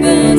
Ku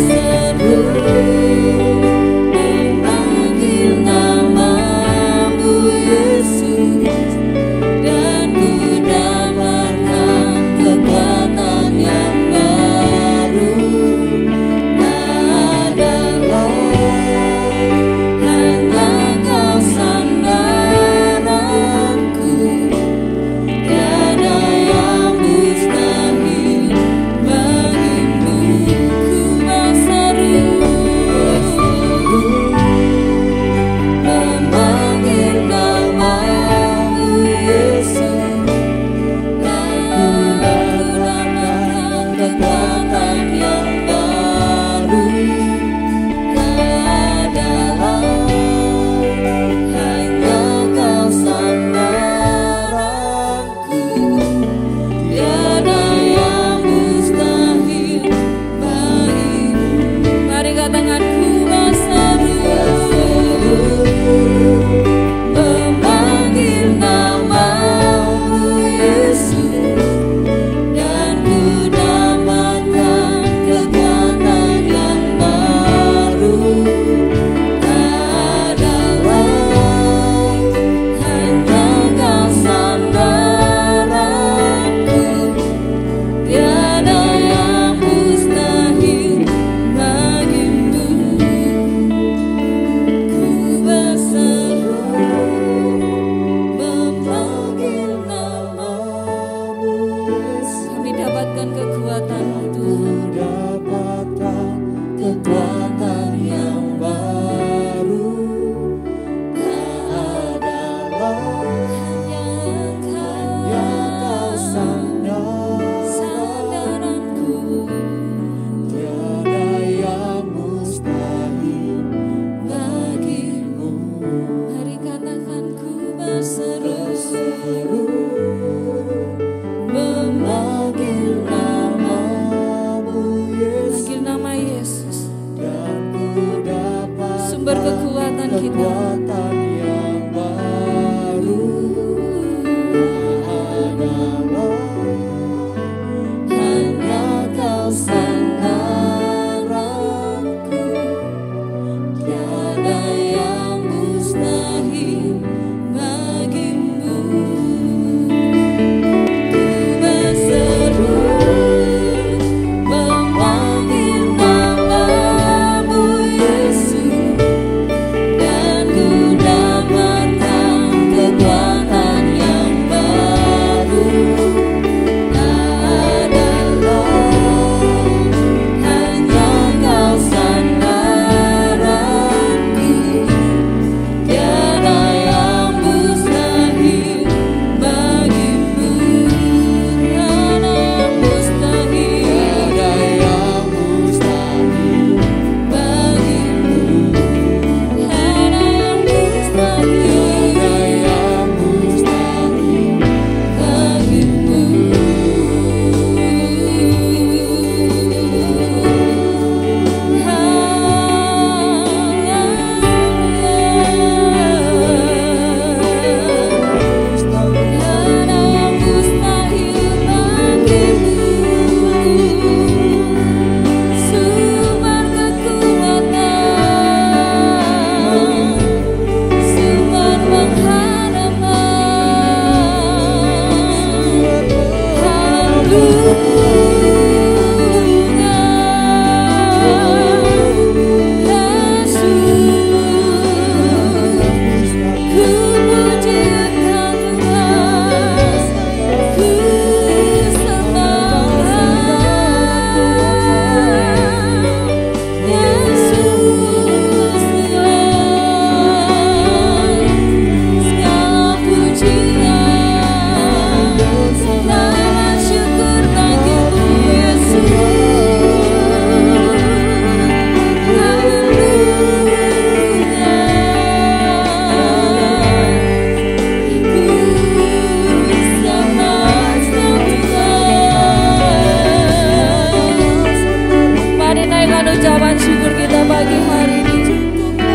pagi hari ini.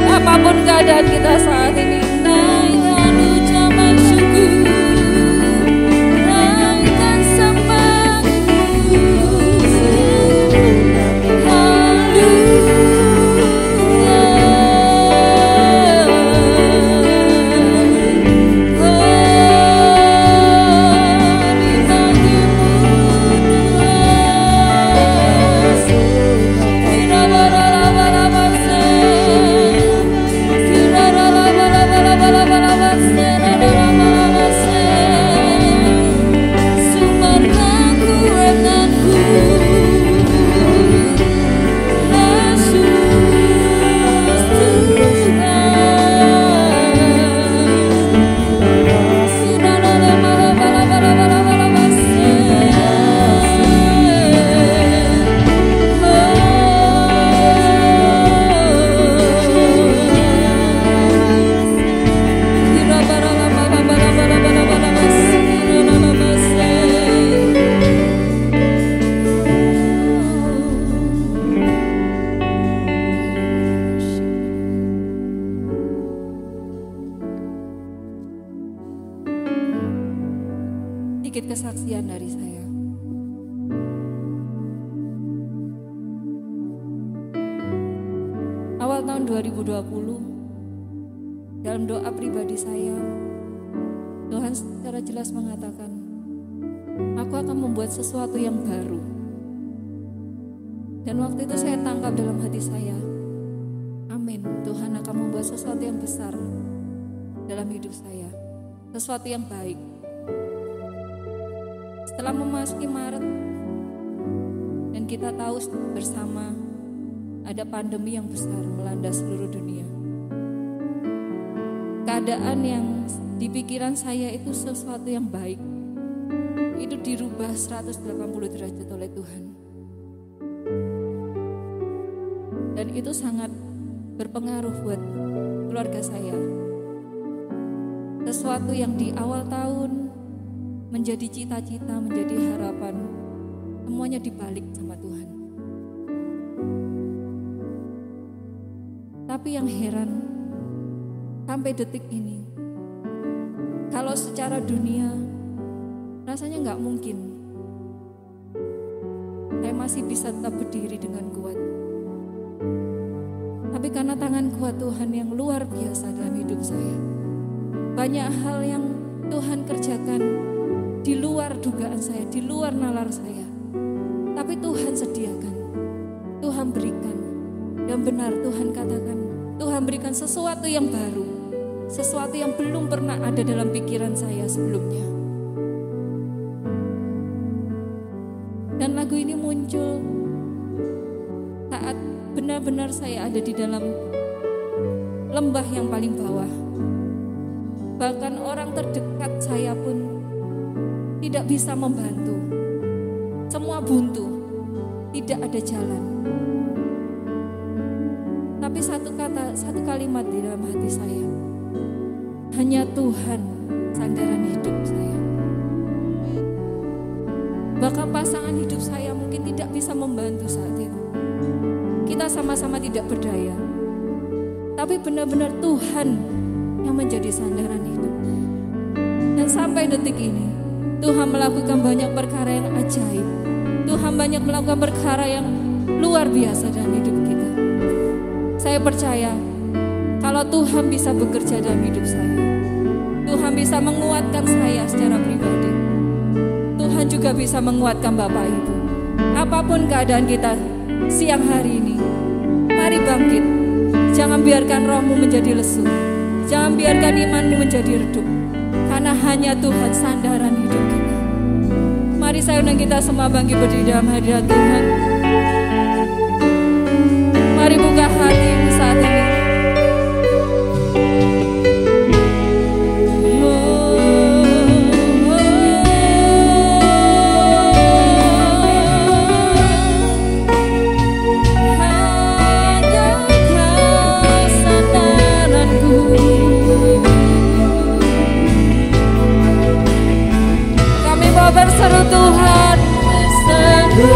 Apapun keadaan kita saat ini, naikkan ucapan syukur, naikkan sembahmu. Sedikit kesaksian dari saya. Awal tahun 2020, dalam doa pribadi saya, Tuhan secara jelas mengatakan, aku akan membuat sesuatu yang baru. Dan waktu itu saya tangkap dalam hati saya, amin, Tuhan akan membuat sesuatu yang besar dalam hidup saya, sesuatu yang baik. Setelah memasuki Maret dan kita tahu bersama ada pandemi yang besar melanda seluruh dunia. Keadaan yang di pikiran saya itu sesuatu yang baik, itu dirubah 180 derajat oleh Tuhan. Dan itu sangat berpengaruh buat keluarga saya. Sesuatu yang di awal tahun menjadi cita-cita, menjadi harapan, semuanya dibalik sama Tuhan. Tapi yang heran, sampai detik ini, kalau secara dunia rasanya nggak mungkin, saya masih bisa tetap berdiri dengan kuat. Tapi karena tangan kuat Tuhan yang luar biasa dalam hidup saya, banyak hal yang Tuhan kerjakan di luar dugaan saya, di luar nalar saya. Tapi Tuhan sediakan, Tuhan berikan. Dan benar Tuhan katakan, Tuhan berikan sesuatu yang baru, sesuatu yang belum pernah ada dalam pikiran saya sebelumnya. Dan lagu ini muncul saat benar-benar saya ada di dalam lembah yang paling bawah. Bahkan orang terdekat saya pun tidak bisa membantu. Semua buntu, tidak ada jalan. Tapi satu kata, satu kalimat di dalam hati saya, hanya Tuhan sandaran hidup saya. Bahkan pasangan hidup saya mungkin tidak bisa membantu saat itu. Kita sama-sama tidak berdaya. Tapi benar-benar Tuhan yang menjadi sandaran hidup. Dan sampai detik ini, Tuhan melakukan banyak perkara yang ajaib. Tuhan banyak melakukan perkara yang luar biasa dalam hidup kita. Saya percaya kalau Tuhan bisa bekerja dalam hidup saya, Tuhan bisa menguatkan saya secara pribadi. Tuhan juga bisa menguatkan Bapak Ibu. Apapun keadaan kita siang hari ini, mari bangkit. Jangan biarkan rohmu menjadi lesu. Jangan biarkan imanmu menjadi redup. Karena hanya Tuhan sandaran hidup kita. Mari saya undang kita semua bangkit berdiri dalam hadirat Tuhan. Mari buka hati saat ini. Berseru Tuhan, berseru.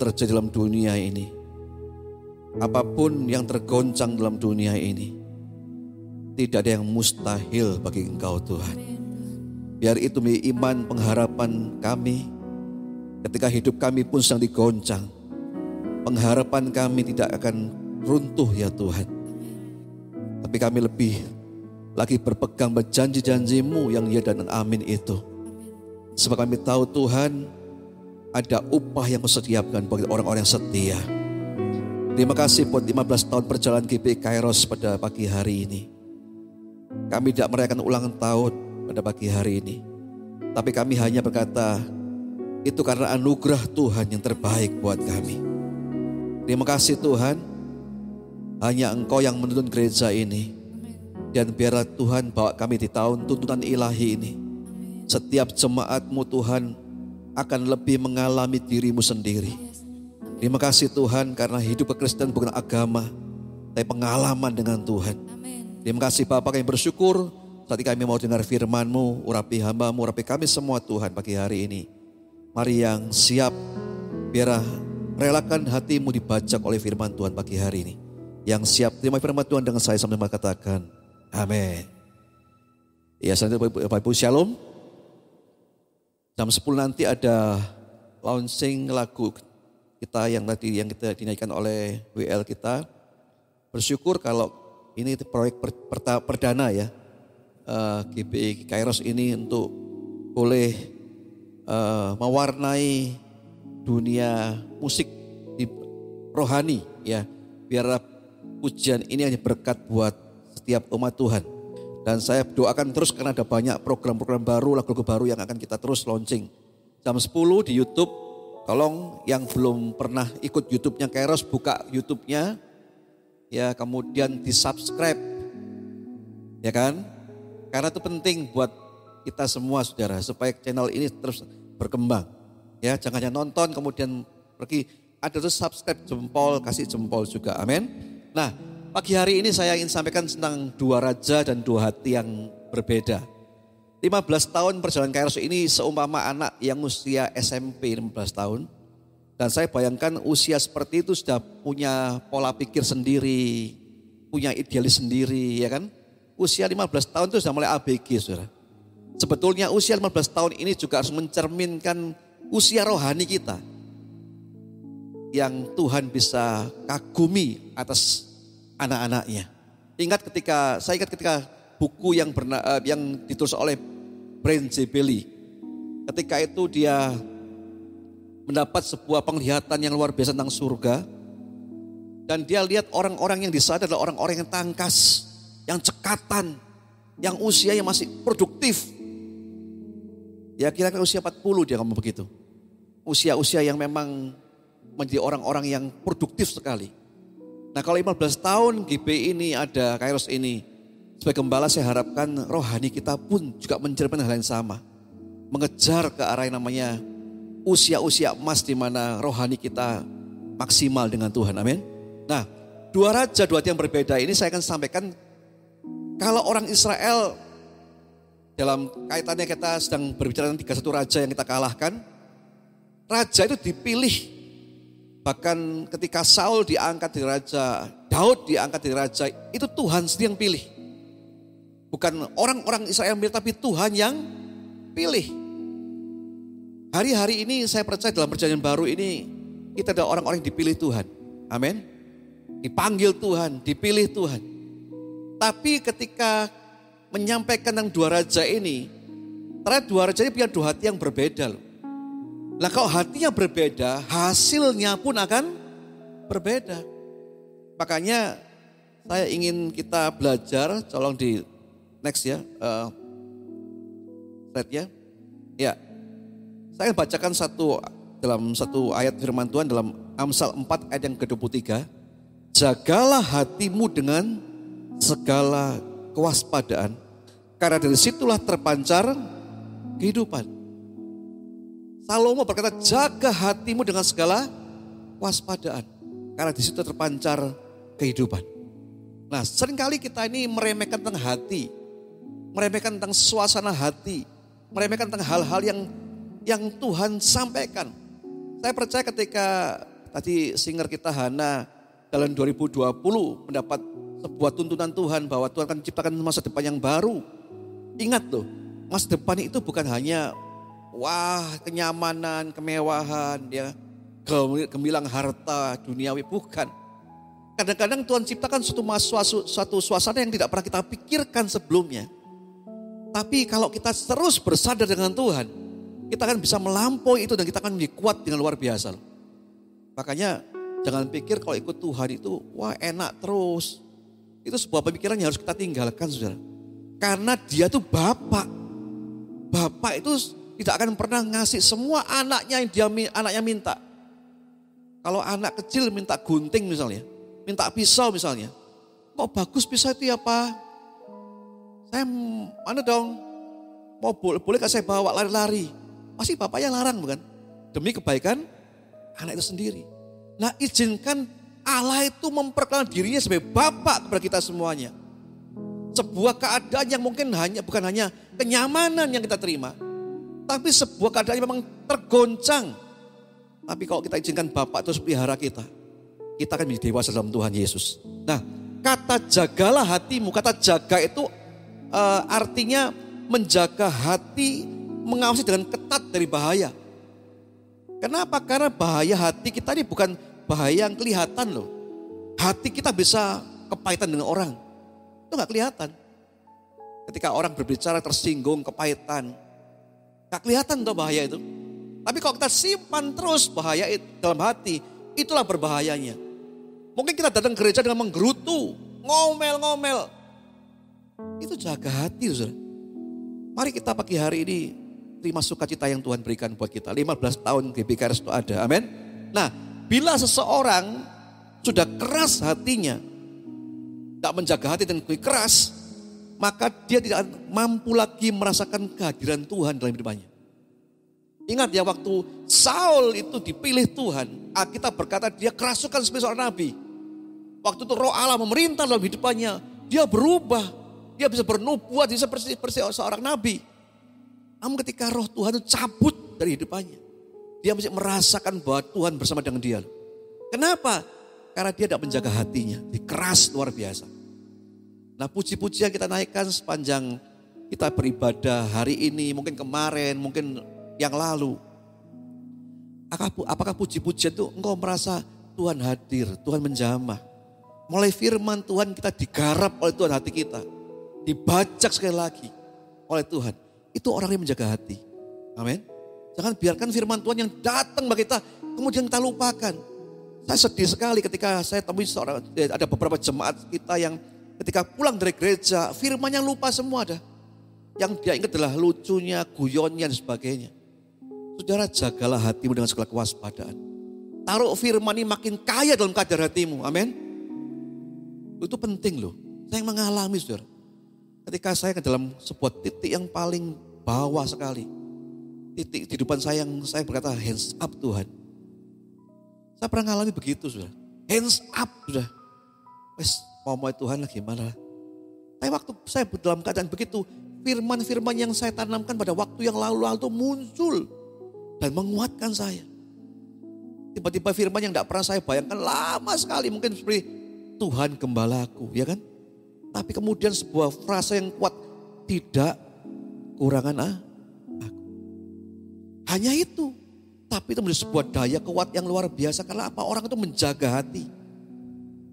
terjadi dalam dunia ini, apapun yang tergoncang dalam dunia ini, tidak ada yang mustahil bagi Engkau Tuhan. Biar itu iman pengharapan kami ketika hidup kami pun sedang digoncang. Pengharapan kami tidak akan runtuh ya Tuhan. Tapi kami lebih lagi berpegang berjanji-janji-Mu yang ya dan amin itu. Sebab kami tahu Tuhan, ada upah yang Kau sediakan bagi orang-orang yang setia. Terima kasih buat 15 tahun perjalanan GPI Kairos pada pagi hari ini. Kami tidak merayakan ulang tahun pada pagi hari ini. Tapi kami hanya berkata, itu karena anugerah Tuhan yang terbaik buat kami. Terima kasih Tuhan, hanya Engkau yang menuntun gereja ini. Dan biarlah Tuhan bawa kami di tahun tuntunan ilahi ini. Setiap jemaat-Mu Tuhan akan lebih mengalami diri-Mu sendiri. Terima kasih Tuhan karena hidup kekristenan bukan agama, tapi pengalaman dengan Tuhan. Terima kasih Bapa, kami bersyukur saat kami mau dengar firman-Mu, urapi hamba-Mu, urapi kami semua Tuhan pagi hari ini. Mari yang siap, biarlah relakan hatimu dibajak oleh firman Tuhan pagi hari ini. Yang siap terima firman Tuhan dengan saya sambil mengatakan amin. Ya, selanjutnya Bapak Ibu Shalom. Jam 10 nanti ada launching lagu kita yang kita dinaikkan oleh WL kita. Bersyukur kalau ini proyek perdana ya, GPI Kairos ini untuk boleh mewarnai dunia musik di rohani ya. Biar pujian ini hanya berkat buat setiap umat Tuhan. Dan saya doakan terus karena ada banyak program-program baru, lagu-lagu baru yang akan kita terus launching. Jam 10 di YouTube, tolong yang belum pernah ikut YouTube-nya Kairos, buka YouTube-nya. Ya, kemudian di-subscribe. Ya kan? Karena itu penting buat kita semua saudara, supaya channel ini terus berkembang. Ya, jangan hanya nonton kemudian pergi. Ada terus subscribe, jempol, kasih jempol juga. Amin. Nah, pagi hari ini saya ingin sampaikan tentang dua raja dan dua hati yang berbeda. 15 tahun perjalanan Kairos ini seumpama anak yang usia SMP 15 tahun. Dan saya bayangkan usia seperti itu sudah punya pola pikir sendiri, punya idealis sendiri ya kan. Usia 15 tahun itu sudah mulai ABG saudara. Sebetulnya usia 15 tahun ini juga harus mencerminkan usia rohani kita. Yang Tuhan bisa kagumi atas anak-anaknya. Saya ingat ketika buku yang ditulis oleh Brian J. Bailey. Ketika itu dia mendapat sebuah penglihatan yang luar biasa tentang surga. Dan dia lihat orang-orang yang di sana adalah orang-orang yang tangkas, yang cekatan, yang usianya masih produktif. Ya kira-kira usia 40 dia ngomong begitu. Usia-usia yang memang menjadi orang-orang yang produktif sekali. Nah kalau 15 tahun GP ini ada, Kairos ini, sebagai gembala saya harapkan rohani kita pun juga mencerminkan hal yang sama. Mengejar ke arah yang namanya usia-usia emas di mana rohani kita maksimal dengan Tuhan, amin. Nah dua raja, dua hati yang berbeda ini saya akan sampaikan. Kalau orang Israel dalam kaitannya kita sedang berbicara tentang 31 raja yang kita kalahkan. Raja itu dipilih. Bahkan ketika Saul diangkat jadi raja, Daud diangkat jadi raja, itu Tuhan sendiri yang pilih. Bukan orang-orang Israel yang pilih, tapi Tuhan yang pilih. Hari-hari ini saya percaya dalam perjanjian baru ini, kita adalah orang-orang yang dipilih Tuhan. Amin. Dipanggil Tuhan, dipilih Tuhan. Tapi ketika menyampaikan tentang dua raja ini, ternyata dua raja ini punya dua hati yang berbeda loh. Nah kalau hatinya berbeda, hasilnya pun akan berbeda. Makanya saya ingin kita belajar, tolong di next ya, slide ya. Ya, saya bacakan dalam satu ayat firman Tuhan dalam Amsal 4 ayat yang ke-23. Jagalah hatimu dengan segala kewaspadaan, karena dari situlah terpancar kehidupan. Salomo berkata, jaga hatimu dengan segala waspadaan, karena di situ terpancar kehidupan. Nah, seringkali kita ini meremehkan tentang hati, meremehkan tentang suasana hati, meremehkan tentang hal-hal yang Tuhan sampaikan. Saya percaya ketika tadi singer kita Hana dalam 2020 mendapat sebuah tuntunan Tuhan bahwa Tuhan akan menciptakan masa depan yang baru. Ingat loh, masa depan itu bukan hanya kenyamanan, kemewahan, ya, gemilang harta duniawi, bukan. Kadang-kadang Tuhan ciptakan suatu suasana yang tidak pernah kita pikirkan sebelumnya. Tapi kalau kita terus bersandar dengan Tuhan, kita akan bisa melampaui itu dan kita akan menjadi kuat dengan luar biasa. Makanya jangan pikir kalau ikut Tuhan itu enak terus. Itu sebuah pemikiran yang harus kita tinggalkan, saudara. Karena dia tuh Bapak. Bapak itu tidak akan pernah ngasih semua anaknya yang anaknya minta. Kalau anak kecil minta gunting misalnya, minta pisau misalnya. Mau bagus pisau itu ya Pak? Saya boleh gak saya bawa lari-lari? Pasti bapaknya larang bukan? Demi kebaikan anak itu sendiri. Nah, izinkan Allah itu memperkenalkan dirinya sebagai Bapak kepada kita semuanya. Sebuah keadaan yang mungkin bukan hanya kenyamanan yang kita terima, tapi sebuah keadaan yang memang tergoncang. Tapi kalau kita izinkan Bapak terus pelihara kita akan menjadi dewasa dalam Tuhan Yesus. Nah, kata jagalah hatimu, kata jaga itu artinya menjaga hati, mengawasi dengan ketat dari bahaya. Kenapa? Karena bahaya hati kita ini bukan bahaya yang kelihatan loh. Hati kita bisa kepahitan dengan orang. Itu gak kelihatan. Ketika orang berbicara tersinggung, kepahitan. Gak kelihatan tuh bahaya itu. Tapi kalau kita simpan terus bahaya itu dalam hati, itulah berbahayanya. Mungkin kita datang ke gereja dengan menggerutu, ngomel-ngomel. Itu jaga hati, saudara. Mari kita pagi hari ini terima sukacita yang Tuhan berikan buat kita. 15 tahun GBKRS itu ada, amin. Nah, bila seseorang sudah keras hatinya, tidak menjaga hati dan keras, maka dia tidak mampu lagi merasakan kehadiran Tuhan dalam hidupnya. Ingat ya, waktu Saul itu dipilih Tuhan, Alkitab berkata dia kerasukan sebagai seorang nabi. Waktu itu roh Allah memerintah dalam hidupnya, dia berubah. Dia bisa bernubuat, bisa seperti seorang nabi. Namun ketika roh Tuhan itu cabut dari hidupnya, dia mesti merasakan bahwa Tuhan bersama dengan dia. Kenapa? Karena dia tidak menjaga hatinya, dia keras luar biasa. Nah, puji-puji yang kita naikkan sepanjang kita beribadah hari ini, mungkin kemarin, mungkin yang lalu. Apakah puji-pujian itu engkau merasa Tuhan hadir, Tuhan menjamah. Mulai firman Tuhan kita digarap oleh Tuhan hati kita. Dibajak sekali lagi oleh Tuhan. Itu orang yang menjaga hati. Amin. Jangan biarkan firman Tuhan yang datang bagi kita, kemudian kita lupakan. Saya sedih sekali ketika saya temui ada beberapa jemaat kita yang ketika pulang dari gereja, firman yang lupa semua ada. Yang dia ingat adalah lucunya, guyonnya dan sebagainya. Saudara, jagalah hatimu dengan segala kewaspadaan. Taruh firman ini makin kaya dalam kadar hatimu. Amin. Itu penting loh. Saya yang mengalami, saudara. Ketika saya ke dalam sebuah titik yang paling bawah sekali. Titik kehidupan saya yang saya berkata, hands up Tuhan. Saya pernah mengalami begitu, saudara. Hands up, sudah. Wes, mau Tuhan lah gimana. Tapi waktu saya dalam keadaan begitu, firman-firman yang saya tanamkan pada waktu yang lalu-lalu itu muncul. Dan menguatkan saya. Tiba-tiba firman yang tidak pernah saya bayangkan lama sekali. Mungkin seperti Tuhan gembalaku, ya kan? Tapi kemudian sebuah frasa yang kuat, tidak kurangan aku. Hanya itu. Tapi itu menjadi sebuah daya kuat yang luar biasa. Karena apa? Orang itu menjaga hati.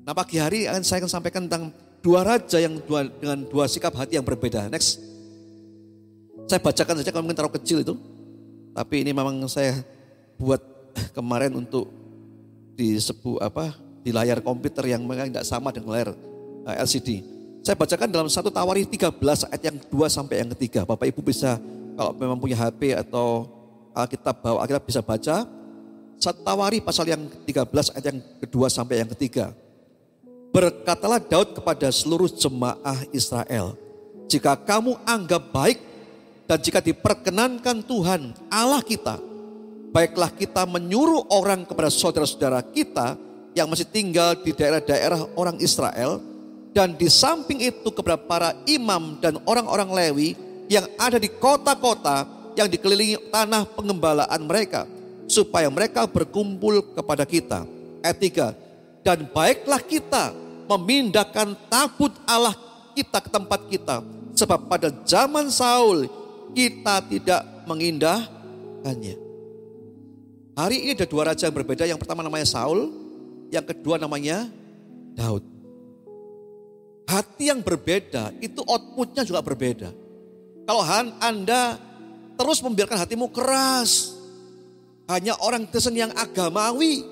Nah, pagi hari saya akan sampaikan tentang dua raja yang dengan dua sikap hati yang berbeda. Next. Saya bacakan saja kalau mungkin terlalu kecil itu. Tapi ini memang saya buat kemarin untuk di layar komputer yang memang tidak sama dengan layar LCD. Saya bacakan dalam 1 Tawarikh 13 ayat yang 2 sampai yang ketiga. Bapak Ibu bisa kalau memang punya HP atau Alkitab bawa Alkitab bisa baca. 1 Tawarikh pasal yang 13 ayat yang kedua sampai yang ketiga. Berkatalah Daud kepada seluruh jemaah Israel, jika kamu anggap baik dan jika diperkenankan Tuhan Allah kita, baiklah kita menyuruh orang kepada saudara-saudara kita yang masih tinggal di daerah-daerah orang Israel, dan di samping itu kepada para imam dan orang-orang Lewi yang ada di kota-kota yang dikelilingi tanah pengembalaan mereka, supaya mereka berkumpul kepada kita. Ayat 3, dan baiklah kita memindahkan tabut Allah kita ke tempat kita, sebab pada zaman Saul kita tidak mengindahkannya. Hari ini ada dua raja yang berbeda. Yang pertama namanya Saul, yang kedua namanya Daud. Hati yang berbeda itu outputnya juga berbeda. Kalau Anda terus membiarkan hatimu keras, hanya orang Kristen yang agamawi,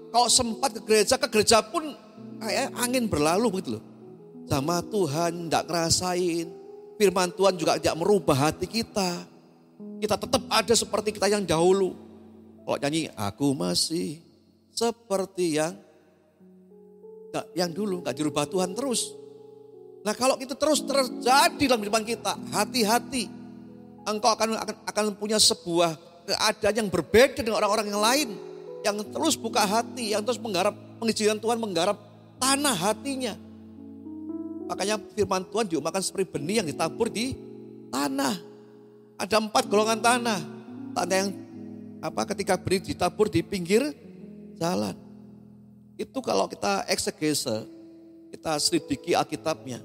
kalau sempat ke gereja pun kayak angin berlalu begitu loh. Sama Tuhan tidak ngerasain, firman Tuhan juga tidak merubah hati kita. Kita tetap ada seperti kita yang dahulu. Kalau nyanyi, aku masih seperti yang dulu, gak dirubah Tuhan terus. Nah kalau itu terus terjadi dalam kehidupan kita, hati-hati. Engkau akan punya sebuah keadaan yang berbeda dengan orang-orang yang lain. Yang terus buka hati, yang terus menggarap, mengizinkan Tuhan menggarap tanah hatinya. Makanya firman Tuhan diumpamakan seperti benih yang ditabur di tanah. Ada 4 golongan tanah. Tanah yang ketika benih ditabur di pinggir jalan. Itu kalau kita eksegese, kita selidiki Alkitabnya.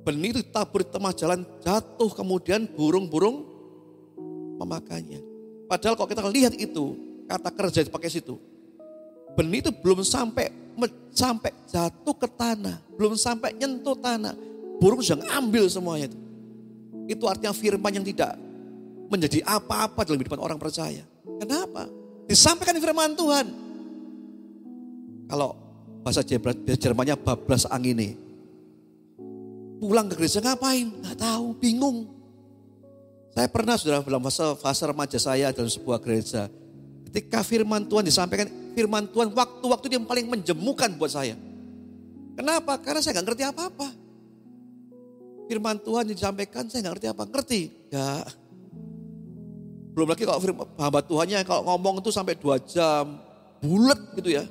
Benih itu ditabur di tengah jalan, jatuh, kemudian burung-burung memakannya. Padahal kalau kita lihat itu, kata kerja dipakai situ. Benih itu belum sampai jatuh ke tanah, belum sampai nyentuh tanah. Burung sudah ambil semuanya itu. Itu artinya firman yang tidak menjadi apa-apa dalam kehidupan orang percaya. Kenapa? Disampaikan firman Tuhan. Kalau bahasa Jermannya bablas angine. Pulang ke gereja ngapain? Gak tahu, bingung. Saya pernah sudah dalam fase remaja saya dalam sebuah gereja. Ketika firman Tuhan disampaikan, firman Tuhan waktu-waktu yang paling menjemukan buat saya. Kenapa? Karena saya gak ngerti apa-apa. Firman Tuhan disampaikan, saya gak ngerti apa. Ngerti? Gak. Belum lagi kalau hamba Tuhannya kalau ngomong itu sampai 2 jam. Bulet gitu ya.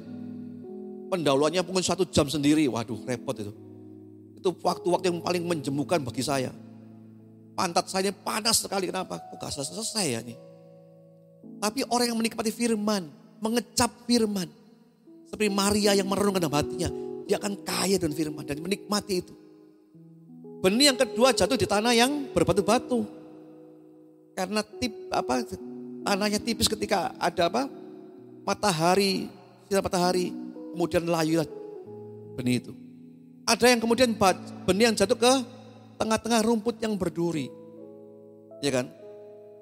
Pendahuluannya mungkin 1 jam sendiri. Waduh repot itu. Itu waktu-waktu yang paling menjemukan bagi saya. Pantat saya panas sekali. Kenapa? Kok gak selesai ya nih. Tapi orang yang menikmati firman, mengecap firman. Seperti Maria yang merenungkan dalam hatinya. Dia akan kaya dengan firman dan menikmati itu. Benih yang kedua jatuh di tanah yang berbatu-batu. Karena tanahnya tipis ketika ada matahari, sinar matahari, kemudian layulah benih itu. Ada yang kemudian benih yang jatuh ke tengah-tengah rumput yang berduri. Ya kan?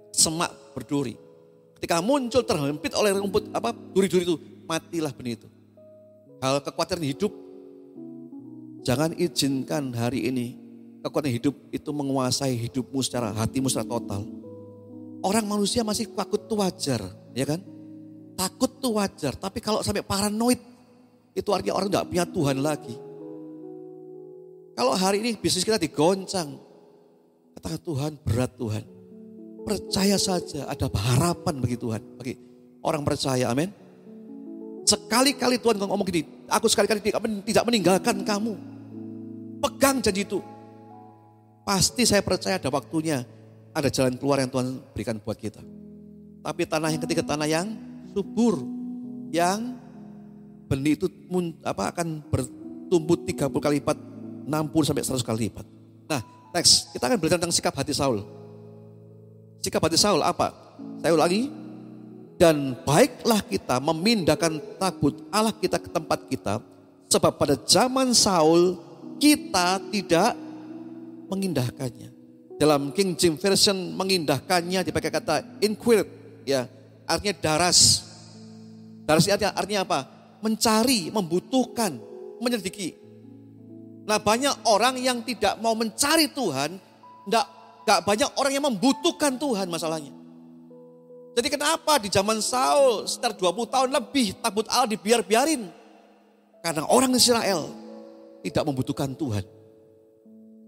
Semak berduri. Ketika muncul terhimpit oleh rumput duri-duri itu, matilah benih itu. Hal kekhawatiran hidup, jangan izinkan hari ini kekuatan hidup itu menguasai hidupmu secara hatimu secara total. Orang manusia masih takut itu wajar, ya kan? Takut itu wajar, tapi kalau sampai paranoid, itu artinya orang tidak punya Tuhan lagi. Kalau hari ini bisnis kita digoncang, katakan Tuhan, berat Tuhan. Percaya saja ada harapan bagi Tuhan, bagi orang percaya, amin. Sekali-kali Tuhan ngomong gini, aku sekali-kali tidak meninggalkan kamu. Pegang janji itu. Pasti saya percaya ada waktunya, ada jalan keluar yang Tuhan berikan buat kita. Tapi tanah yang ketiga, tanah yang subur, yang benih itu akan bertumbuh 30 kali lipat, 60 sampai 100 kali lipat. Nah, teks kita akan belajar tentang sikap hati Saul. Sikap hati Saul apa? Saya ulangi. Dan baiklah kita memindahkan tabut Allah kita ke tempat kita, sebab pada zaman Saul kita tidak mengindahkannya. Dalam King James Version mengindahkannya dipakai kata inquired, ya, artinya daras. Daras artinya apa? Mencari, membutuhkan, menyelidiki. Nah, banyak orang yang tidak mau mencari Tuhan, gak banyak orang yang membutuhkan Tuhan masalahnya. Jadi kenapa di zaman Saul sekitar 20 tahun lebih tabut Allah dibiarin? Karena orang Israel tidak membutuhkan Tuhan.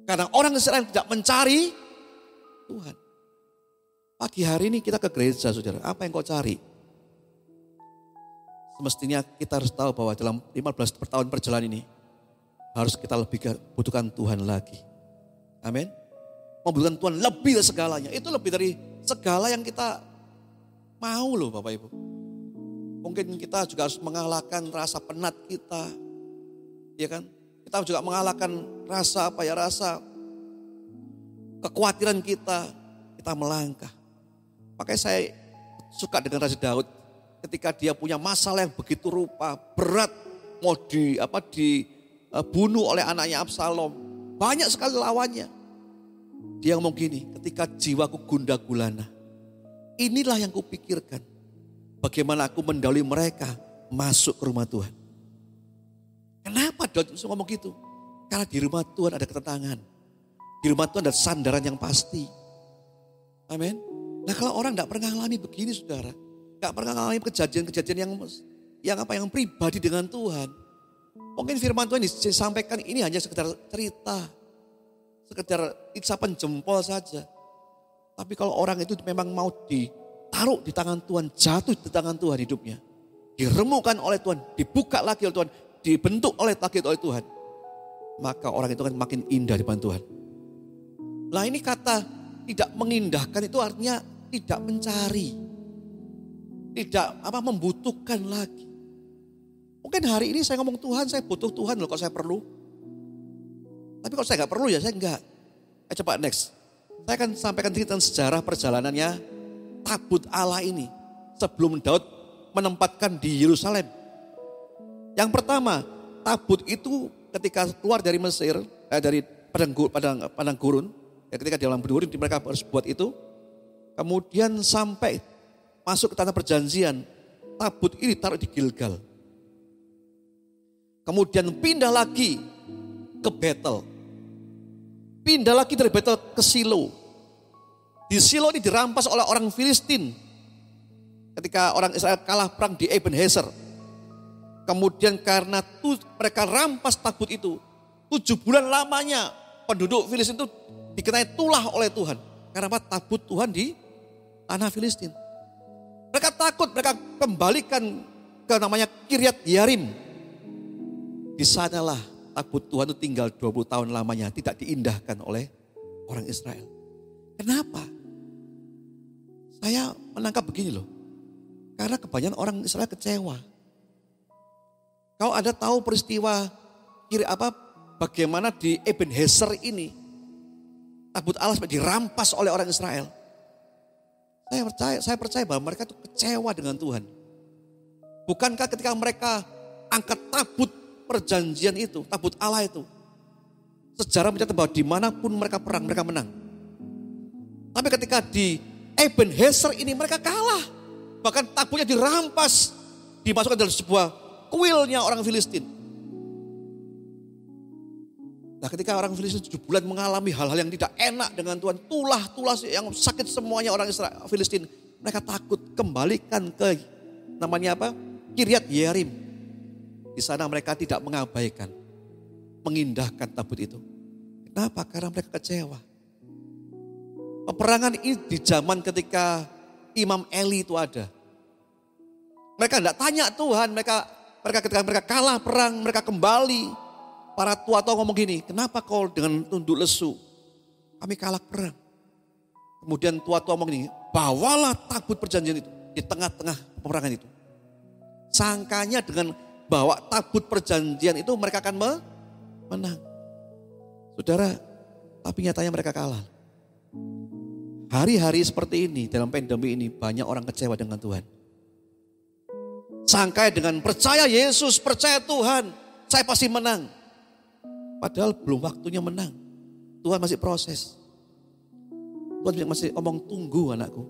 Karena orang Israel tidak mencari Tuhan. Pagi hari ini kita ke gereja, saudara. Apa yang kau cari? Semestinya kita harus tahu bahwa dalam 15 tahun perjalanan ini harus kita lebih butuhkan Tuhan lagi. Amin. Membutuhkan Tuhan lebih dari segalanya. Itu lebih dari segala yang kita Mau loh Bapak Ibu. Mungkin kita juga harus mengalahkan rasa penat kita. Ya kan? Kita juga mengalahkan rasa rasa kekhawatiran kita melangkah. Makanya saya suka dengan Raja Daud ketika dia punya masalah yang begitu rupa, berat, mau dibunuh oleh anaknya Absalom. Banyak sekali lawannya. Dia ngomong gini, ketika jiwaku gundah gulana, inilah yang kupikirkan. Bagaimana aku mendahului mereka masuk ke rumah Tuhan. Kenapa Daud ngomong gitu? Karena di rumah Tuhan ada ketenangan. Di rumah Tuhan ada sandaran yang pasti. Amin. Nah kalau orang tidak pernah mengalami begini saudara. Tidak pernah mengalami kejadian-kejadian yang pribadi dengan Tuhan. Mungkin firman Tuhan disampaikan ini hanya sekedar cerita. Sekedar isapan jempol saja. Tapi kalau orang itu memang mau ditaruh di tangan Tuhan, jatuh di tangan Tuhan hidupnya. Diremukan oleh Tuhan, dibuka lagi oleh Tuhan, dibentuk oleh Tuhan. Maka orang itu akan makin indah di depan Tuhan. Nah ini kata tidak mengindahkan itu artinya tidak mencari. Tidak membutuhkan lagi. Mungkin hari ini saya ngomong Tuhan, saya butuh Tuhan loh kalau saya perlu. Tapi kalau saya nggak perlu ya saya enggak. Coba next. Saya akan sampaikan tentang sejarah perjalanannya tabut Allah ini. Sebelum Daud menempatkan di Yerusalem. Yang pertama, tabut itu ketika keluar dari Mesir, dari padang gurun, ketika di dalam gurun mereka harus buat itu. Kemudian sampai masuk ke tanah perjanjian, tabut ini taruh di Gilgal. Kemudian pindah lagi ke Betel. Pindah lagi dari Betel ke Silo. Di Silo ini dirampas oleh orang Filistin. Ketika orang Israel kalah perang di Ebenezer. Kemudian karena mereka rampas tabut itu. 7 bulan lamanya penduduk Filistin itu dikenai tulah oleh Tuhan. Karena apa? Tabut Tuhan di tanah Filistin. Mereka takut, mereka kembalikan ke namanya Kiryat Yearim. Di sanalah tabut Tuhan itu tinggal 20 tahun lamanya. Tidak diindahkan oleh orang Israel. Kenapa? Saya menangkap begini loh. Karena kebanyakan orang Israel kecewa. Kau ada tahu peristiwa bagaimana di Ebenezer ini tabut Allah dirampas oleh orang Israel. Saya percaya bahwa mereka itu kecewa dengan Tuhan. Bukankah ketika mereka angkat tabut perjanjian itu, tabut Allah itu, sejarah mencatat bahwa dimanapun mereka perang, mereka menang. Tapi ketika di Ebenezer ini mereka kalah. Bahkan tabutnya dirampas, dimasukkan dalam sebuah kuilnya orang Filistin. Nah ketika orang Filistin 7 bulan mengalami hal-hal yang tidak enak dengan Tuhan, tulah yang sakit semuanya orang Israel, Filistin, mereka takut kembalikan ke namanya Kiryat Yearim. Di sana mereka tidak mengabaikan, mengindahkan tabut itu. Kenapa? Karena mereka kecewa. Peperangan ini di zaman ketika Imam Eli itu ada. Mereka tidak tanya Tuhan, mereka ketika mereka kalah perang, mereka kembali. Para tua-tua ngomong gini, kenapa kau dengan tunduk lesu? Kami kalah perang. Kemudian tua-tua ngomong gini, bawalah tabut perjanjian itu di tengah-tengah peperangan itu. Sangkanya dengan bawa tabut perjanjian itu mereka akan menang. Saudara, tapi nyatanya mereka kalah. Hari-hari seperti ini, dalam pandemi ini banyak orang kecewa dengan Tuhan. Sangkanya dengan percaya Yesus, percaya Tuhan, saya pasti menang. Padahal belum waktunya menang. Tuhan masih proses. Tuhan masih ngomong, tunggu anakku.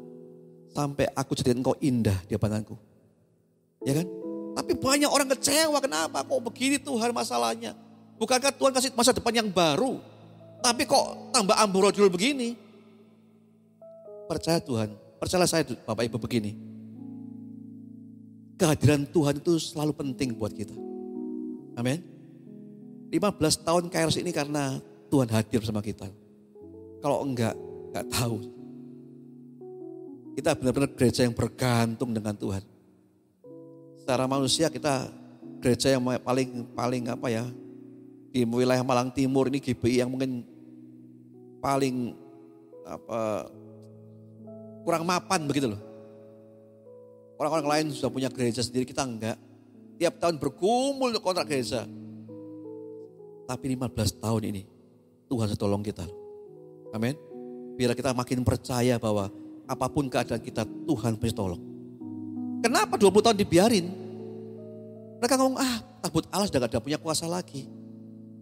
Sampai aku jadikan engkau indah di hadapanku. Ya kan? Tapi banyak orang kecewa, kenapa? Kok begini Tuhan masalahnya? Bukankah Tuhan kasih masa depan yang baru? Tapi kok tambah amburadul begini? Percaya Tuhan, percayalah saya Bapak Ibu begini. Kehadiran Tuhan itu selalu penting buat kita. Amin. 15 tahun KRS ini karena Tuhan hadir bersama kita. Kalau enggak tahu. Kita benar-benar gereja yang bergantung dengan Tuhan. Secara manusia kita gereja yang paling di wilayah Malang Timur ini GBI yang mungkin paling kurang mapan begitu loh. Orang-orang lain sudah punya gereja sendiri, kita enggak. Tiap tahun berkumpul untuk kontrak gereja. Tapi 15 tahun ini Tuhan sudah tolong kita. Amin. Biar kita makin percaya bahwa apapun keadaan kita, Tuhan pasti tolong. Kenapa 20 tahun dibiarin? Mereka ngomong, tabut Allah sudah gak ada punya kuasa lagi.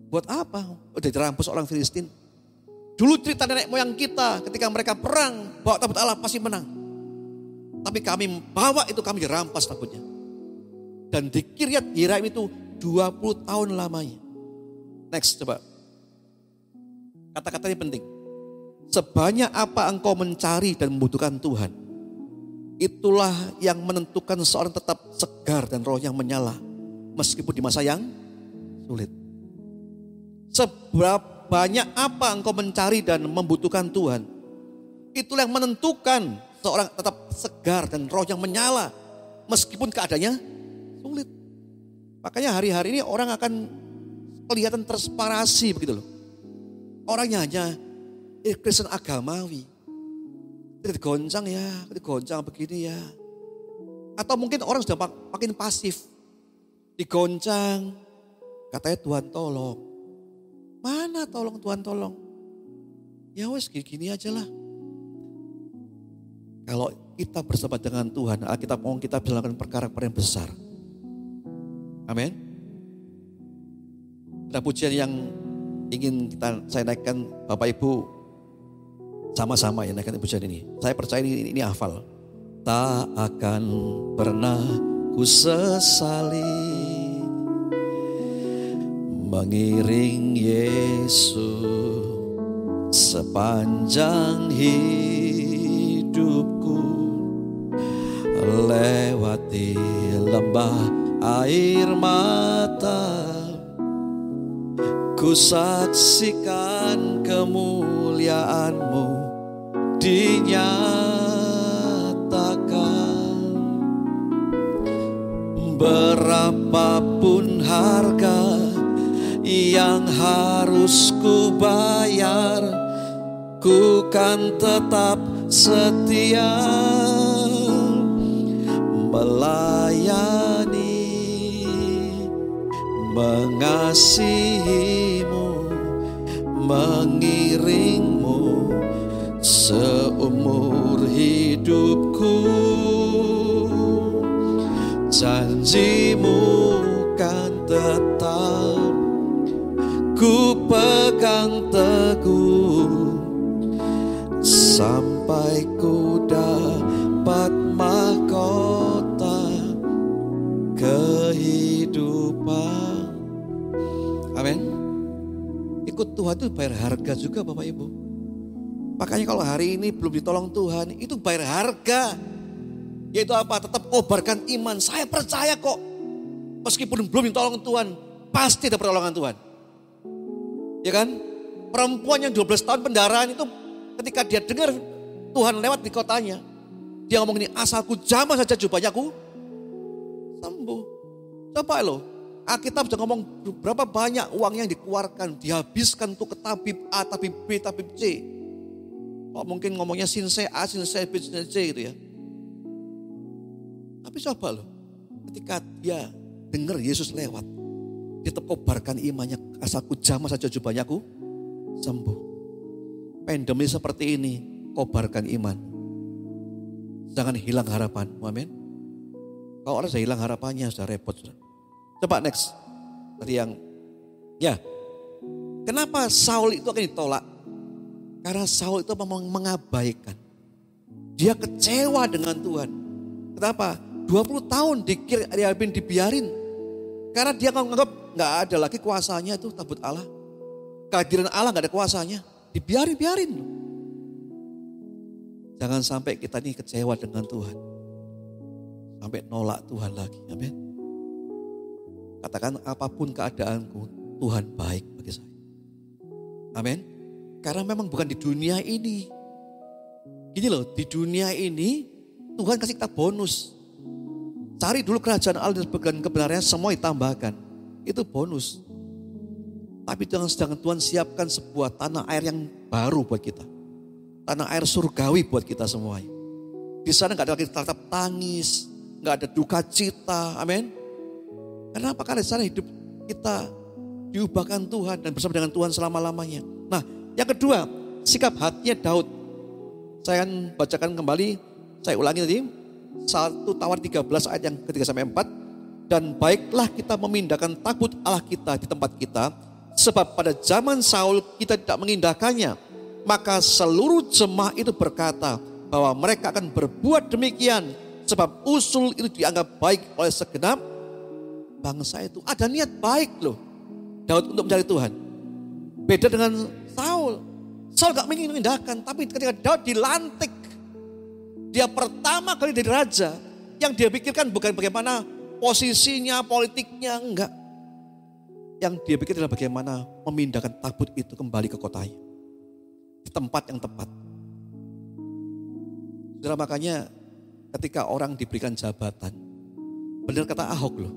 Buat apa? Udah dirampas orang Filistin. Dulu cerita nenek moyang kita ketika mereka perang, bawa tabut Allah pasti menang. Tapi kami bawa itu, kami dirampas tabutnya. Dan di Kiryat Yearim itu 20 tahun lamanya. Next coba. Kata-katanya penting. Sebanyak apa engkau mencari dan membutuhkan Tuhan, itulah yang menentukan seorang tetap segar dan roh yang menyala. Meskipun di masa yang sulit. Seberapa banyak apa engkau mencari dan membutuhkan Tuhan, itulah yang menentukan seorang tetap segar dan roh yang menyala. Meskipun keadaannya sulit. Makanya hari-hari ini orang akan kelihatan transparasi begitu loh. Orangnya hanya Kristen agamawi. Digoncang ya, digoncang begini ya. Atau mungkin orang sudah makin pasif. Digoncang, katanya Tuhan tolong. Mana tolong Tuhan tolong? Ya wes gini aja lah. Kalau kita bersama dengan Tuhan, kita mau kita bisa melakukan perkara-perkara yang besar. Amin. Ada pujian yang ingin saya naikkan, Bapak Ibu sama-sama ya naikkan pujian ini. Saya percaya ini hafal. Tak akan pernah ku sesali mengiring Yesus sepanjang hidupku, lewati lembah air mata, ku saksikan kemuliaan-Mu dinyatakan. Berapapun harga yang harus ku bayar, ku kan tetap setia melayani, mengasihi-Mu, mengiring-Mu seumur hidupku. Janji-Mu kan tetap ku pegang teguh sampai ku dapat mahkota kehidupan. Amin. Ikut Tuhan itu bayar harga juga Bapak Ibu. Makanya kalau hari ini belum ditolong Tuhan, itu bayar harga. Yaitu apa? Tetap kobarkan iman. Saya percaya kok. Meskipun belum ditolong Tuhan, pasti ada pertolongan Tuhan. Ya kan? Perempuan yang 12 tahun pendarahan itu ketika dia dengar Tuhan lewat di kotanya, dia ngomong ini, asalku jamah saja jubahnya aku sembuh. Coba loh, Alkitab sudah ngomong berapa banyak uang yang dikeluarkan, dihabiskan untuk ke tabib A, tabib B, tabib C. Oh, mungkin ngomongnya sinse A, sinse B, sinse C gitu ya. Tapi coba loh, ketika dia dengar Yesus lewat, dia tetap kobarkan imannya, asalku jamah saja jubahnya aku sembuh. Pandemi seperti ini, kobarkan iman. Jangan hilang harapan, amin. Kalau orang sudah hilang harapannya, sudah repot. Sudah. Coba next. Tadi yang, ya. Kenapa Saul itu akan ditolak? Karena Saul itu memang mengabaikan. Dia kecewa dengan Tuhan. Kenapa? 20 tahun di Kiryat Yearim dibiarin. Karena dia menganggap gak ada lagi kuasanya itu tabut Allah. Kehadiran Allah gak ada kuasanya. Dibiarin. Jangan sampai kita ini kecewa dengan Tuhan. Sampai nolak Tuhan lagi. Amin. Katakan apapun keadaanku, Tuhan baik bagi saya. Amin. Karena memang bukan di dunia ini. Gini loh, di dunia ini Tuhan kasih kita bonus. Cari dulu kerajaan Allah dan kebenarannya, semua ditambahkan. Itu bonus. Tapi sedangkan Tuhan siapkan sebuah tanah air yang baru buat kita. Tanah air surgawi buat kita semuanya. Di sana gak ada lagi tatap tangis. nggak ada duka cita, amin. Kenapa? Karena cara hidup kita diubahkan Tuhan dan bersama dengan Tuhan selama-lamanya. Nah, yang kedua, sikap hatinya Daud. Saya akan bacakan kembali, saya ulangi tadi, 1 Tawar 13 ayat yang ke-3-4. Dan baiklah kita memindahkan tabut Allah kita di tempat kita, sebab pada zaman Saul kita tidak mengindahkannya. Maka seluruh jemaah itu berkata bahwa mereka akan berbuat demikian, sebab usul itu dianggap baik oleh segenap bangsa itu. Ada niat baik loh Daud untuk mencari Tuhan. Beda dengan Saul. Saul gak ingin mengindahkan, tapi ketika Daud dilantik, dia pertama kali jadi raja, yang dia pikirkan bukan bagaimana posisinya, politiknya, enggak. Yang dia pikir adalah bagaimana memindahkan tabut itu kembali ke kotanya. Di tempat yang tepat. Saudara, makanya ketika orang diberikan jabatan, benar kata Ahok loh,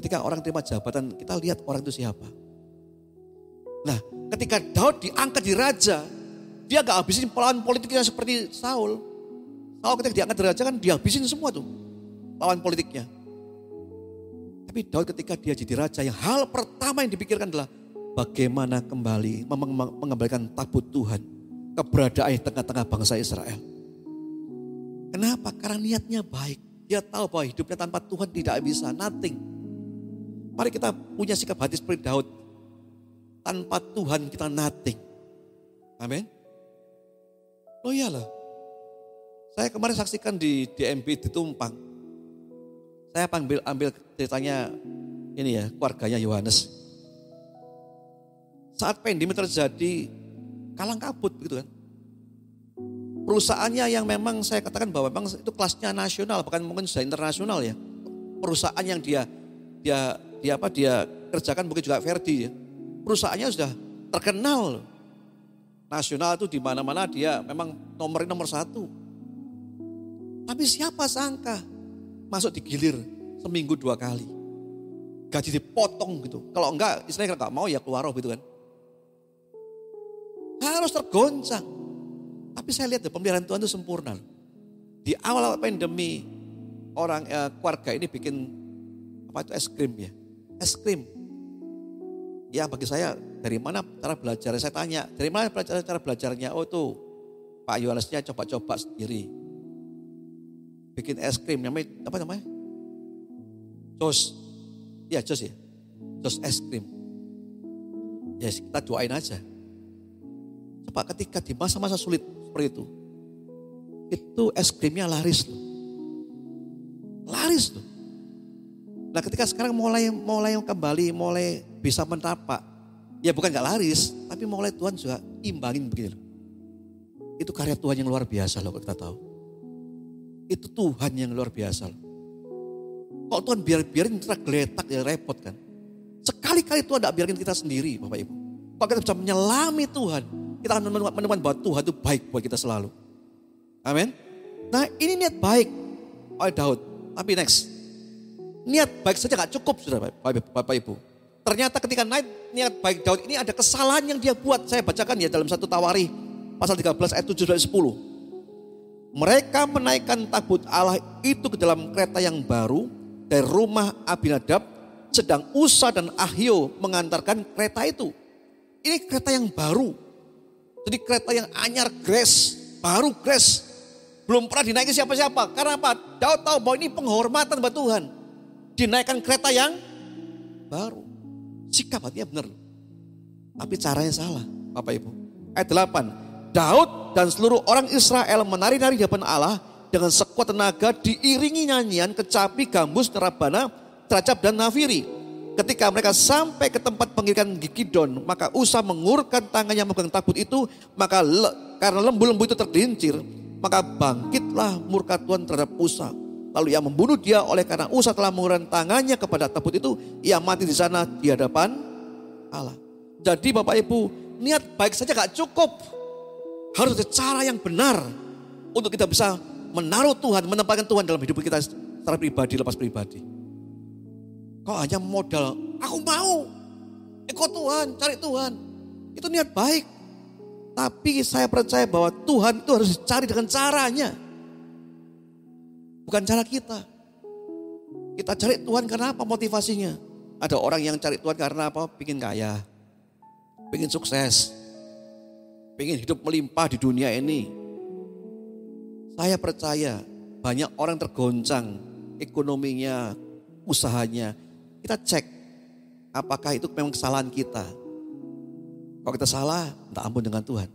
ketika orang terima jabatan, kita lihat orang itu siapa. Nah, ketika Daud diangkat di raja, dia gak habisin lawan politiknya seperti Saul. Saul ketika diangkat di raja kan dihabisin semua tuh lawan politiknya. Tapi Daud ketika dia jadi raja, yang hal pertama yang dipikirkan adalah bagaimana kembali mengembalikan tabut Tuhan, keberadaan di tengah-tengah bangsa Israel. Kenapa? Karena niatnya baik. Dia tahu bahwa hidupnya tanpa Tuhan tidak bisa, nothing. Mari kita punya sikap hati seperti Daud. Tanpa Tuhan kita nothing. Amin. Oh iyalah. Saya kemarin saksikan di DMB di Tumpang. Saya ambil ceritanya ini ya, keluarganya Yohanes. Saat pandemi terjadi, kalang kabut begitu kan. Perusahaannya yang memang saya katakan bahwa memang itu kelasnya nasional, bukan mungkin sudah internasional ya. Perusahaan yang dia kerjakan mungkin juga Verdi ya. Perusahaannya sudah terkenal. Nasional itu di mana-mana dia memang nomor 1. Tapi siapa sangka masuk digilir seminggu 2 kali. Gaji dipotong gitu. Kalau enggak, istilahnya enggak mau ya keluar gitu kan. Harus tergoncang. Tapi saya lihat pemeliharaan Tuhan itu sempurna. Di awal pandemi orang keluarga ini bikin es krim ya. Es krim. Ya bagi saya dari mana cara belajar? Saya tanya, dari mana cara belajarnya? Oh tuh Pak Yohanesnya coba-coba sendiri. Bikin es krim, apa namanya? Jos. Ya Jos ya. Jos es krim. Ya kita doain aja. Coba ketika di masa-masa sulit seperti itu es krimnya laris loh. Laris loh. Nah ketika sekarang mulai kembali, mulai bisa menapak, ya bukan gak laris, tapi mulai Tuhan juga imbangin begitu. Itu karya Tuhan yang luar biasa loh kita tahu. Itu Tuhan yang luar biasa loh. Kalau Tuhan biarin kita geletak ya repot kan. Sekali-kali Tuhan gak biarin kita sendiri Bapak Ibu. Kalau kita bisa menyelami Tuhan, kita akan menemukan bahwa Tuhan itu baik buat kita selalu. Amin. Nah ini niat baik oleh Daud. Tapi next, niat baik saja gak cukup sudah Bapak Ibu. Ternyata ketika niat baik Daud ini ada kesalahan yang dia buat. Saya bacakan ya dalam 1 Tawari pasal 13 ayat 7-10. Mereka menaikkan tabut Allah itu ke dalam kereta yang baru dari rumah Abinadab, sedang Usa dan Ahio mengantarkan kereta itu. Ini kereta yang baru. Jadi kereta yang anyar grace, baru grace. Belum pernah dinaiki siapa-siapa. Karena apa? Daud tahu bahwa ini penghormatan buat Tuhan. Dinaikkan kereta yang baru. Sikap hatinya benar. Tapi caranya salah Bapak Ibu. Ayat 8. Daud dan seluruh orang Israel menari-nari di hadapan Allah dengan sekuat tenaga diiringi nyanyian, kecapi, gambus, nerabana, teracap dan nafiri. Ketika mereka sampai ke tempat pengirikan Gikidon, maka Usa mengulurkan tangannya memegang tabut itu, maka karena lembu-lembu itu tergelincir, maka bangkitlah murka Tuhan terhadap Usa. Lalu ia membunuh dia oleh karena Usa telah mengulurkan tangannya kepada tabut itu, ia mati di sana di hadapan Allah. Jadi Bapak Ibu, niat baik saja gak cukup. Harus ada cara yang benar untuk kita bisa menaruh Tuhan, menempatkan Tuhan dalam hidup kita secara pribadi, lepas pribadi. Kok hanya modal, aku mau ikut Tuhan, cari Tuhan. Itu niat baik. Tapi saya percaya bahwa Tuhan itu harus dicari dengan caranya. Bukan cara kita. Kita cari Tuhan karena apa motivasinya? Ada orang yang cari Tuhan karena apa? Pengen kaya, pengen sukses, pengen hidup melimpah di dunia ini. Saya percaya banyak orang tergoncang ekonominya, usahanya. Kita cek apakah itu memang kesalahan kita. Kalau kita salah, minta ampun dengan Tuhan.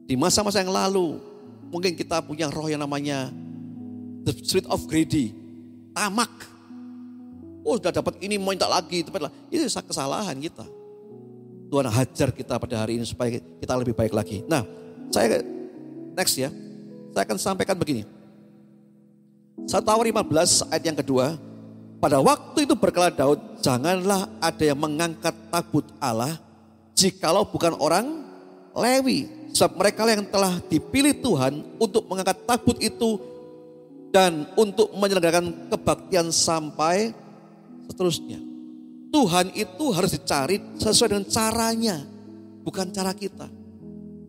Di masa-masa yang lalu, mungkin kita punya roh yang namanya the spirit of greedy, tamak. Oh, sudah dapat ini, mau minta lagi. Itu kesalahan kita. Tuhan hajar kita pada hari ini supaya kita lebih baik lagi. Nah, saya next ya. Saya akan sampaikan begini. 1 Tawarikh 15 ayat yang kedua. Pada waktu itu berkala Daud, janganlah ada yang mengangkat tabut Allah jikalau bukan orang Lewi. Sebab mereka yang telah dipilih Tuhan untuk mengangkat tabut itu dan untuk menyelenggarakan kebaktian sampai seterusnya. Tuhan itu harus dicari sesuai dengan caranya, bukan cara kita.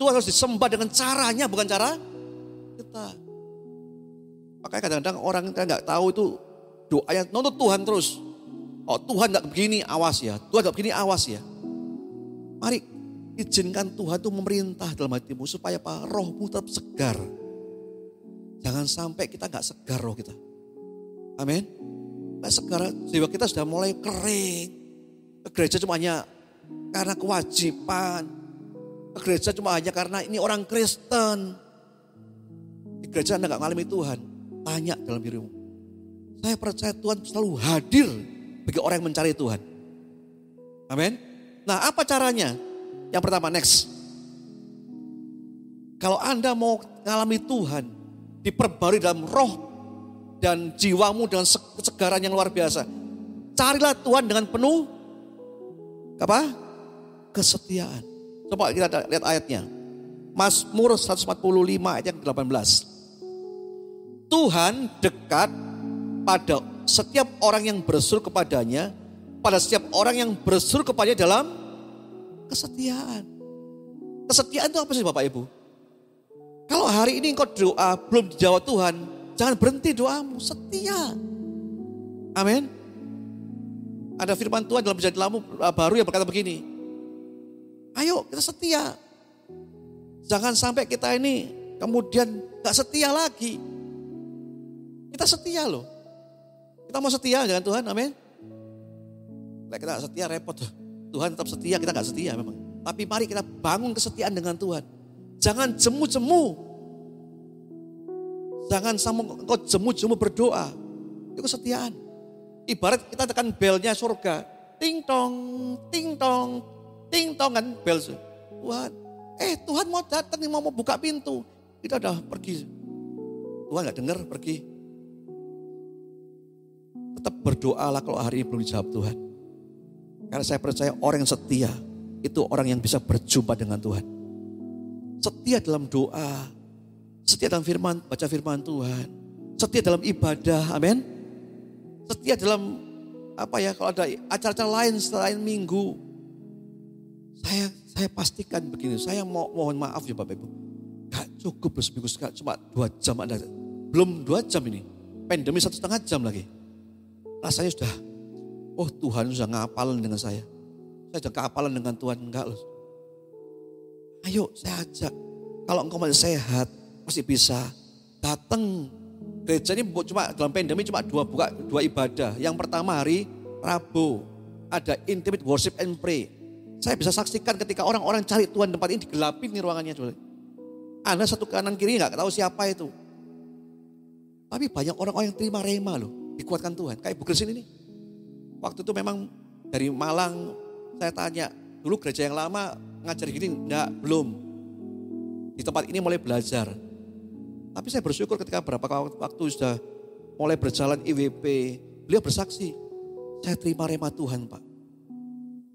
Tuhan harus disembah dengan caranya, bukan cara kita. Makanya kadang-kadang orang kan nggak tahu itu doanya nuntut Tuhan terus. Oh Tuhan nggak begini, awas ya. Tuhan nggak begini, awas ya. Mari izinkan Tuhan itu memerintah dalam hatimu supaya apa? Rohmu tetap segar. Jangan sampai kita nggak segar roh kita. Amin. Nggak segar, jiwa kita sudah mulai kering. Ke gereja cuma hanya karena kewajiban. Ke gereja cuma hanya karena ini orang Kristen. Di gereja Anda nggak mengalami Tuhan. Tanya dalam dirimu. Saya percaya Tuhan selalu hadir bagi orang yang mencari Tuhan. Amin. Nah, apa caranya? Yang pertama, next. Kalau Anda mau mengalami Tuhan, diperbarui dalam roh dan jiwamu dengan kesegaran yang luar biasa. Carilah Tuhan dengan penuh apa? Kesetiaan. Coba kita lihat ayatnya. Mazmur 145 ayat yang 18. Tuhan dekat pada setiap orang yang berseru kepadanya, pada setiap orang yang berseru kepadanya dalam kesetiaan. Kesetiaan itu apa sih Bapak Ibu? Kalau hari ini engkau doa belum dijawab Tuhan, jangan berhenti doamu, setia. Amin. Ada firman Tuhan dalam perjanjian baru yang berkata begini. Ayo kita setia. Jangan sampai kita ini kemudian gak setia lagi. Kita setia loh. Kita mau setia dengan Tuhan, amin. Kita gak setia repot tuh. Tuhan tetap setia, kita gak setia memang. Tapi mari kita bangun kesetiaan dengan Tuhan. Jangan jemu-jemu. Jangan sama engkau jemu-jemu berdoa. Itu kesetiaan. Ibarat kita tekan belnya surga. Ting tong, ting tong, ting tong kan bel. Tuhan, Tuhan mau datang, mau buka pintu. Kita udah pergi. Tuhan gak dengar, pergi. Tetap berdoalah kalau hari ini belum dijawab Tuhan. Karena saya percaya orang yang setia, itu orang yang bisa berjumpa dengan Tuhan. Setia dalam doa, setia dalam firman, baca firman Tuhan. Setia dalam ibadah, amin. Setia dalam kalau ada acara-acara lain selain minggu. Saya pastikan begini, saya mohon maaf ya Bapak Ibu. Gak cukup seminggu sekali, cuma 2 jam Anda. Belum 2 jam ini, pandemi 1,5 jam lagi. Rasanya sudah, Tuhan sudah ngapalan dengan saya. Saya sudah keapalan dengan Tuhan, enggak loh. Ayo saya ajak, kalau engkau masih sehat, masih bisa datang. Gereja ini cuma dalam pandemi cuma 2 ibadah. Yang pertama hari Rabu, ada intimate worship and pray. Saya bisa saksikan ketika orang-orang cari Tuhan, tempat ini digelapin nih ruangannya. Anda satu kanan kiri nggak tahu siapa itu. Tapi banyak orang-orang yang terima rema loh, dikuatkan Tuhan. Kayak Bu Gersin ini. Waktu itu memang dari Malang, saya tanya, dulu gereja yang lama ngajar gini, enggak, belum. Di tempat ini mulai belajar. Tapi saya bersyukur ketika beberapa waktu sudah mulai berjalan IWP, beliau bersaksi, saya terima rema Tuhan Pak.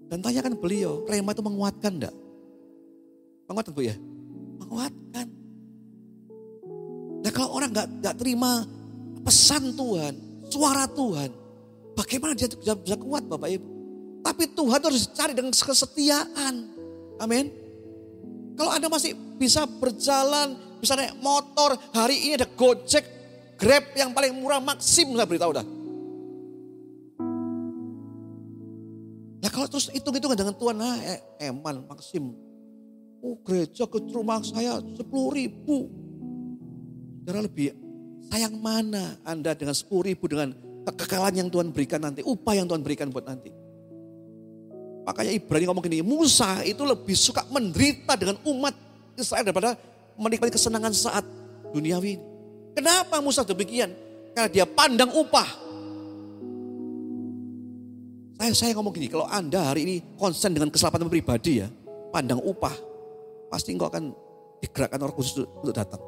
Dan tanyakan beliau, rema itu menguatkan enggak? Menguatkan Bu ya? Menguatkan. Nah kalau orang enggak terima pesan Tuhan, suara Tuhan, bagaimana dia bisa kuat Bapak Ibu? Tapi Tuhan harus dicari dengan kesetiaan. Amin. Kalau Anda masih bisa berjalan, bisa naik motor, hari ini ada Gojek, Grab yang paling murah Maxim, saya beritahu dah. kalau terus hitung-hitungan dengan Tuhan, Eman, Maksim, gereja ke rumah saya 10.000. Saudara, lebih sayang mana Anda dengan 10.000 dengan kekekalan yang Tuhan berikan nanti, upah yang Tuhan berikan buat nanti. Makanya Ibrani ngomong gini, Musa itu lebih suka menderita dengan umat Israel daripada menikmati kesenangan saat duniawi. Kenapa Musa demikian? Karena dia pandang upah. Saya ngomong gini, kalau Anda hari ini konsen dengan keselamatan pribadi ya, pandang upah, pasti engkau akan digerakkan Roh Kudus untuk datang.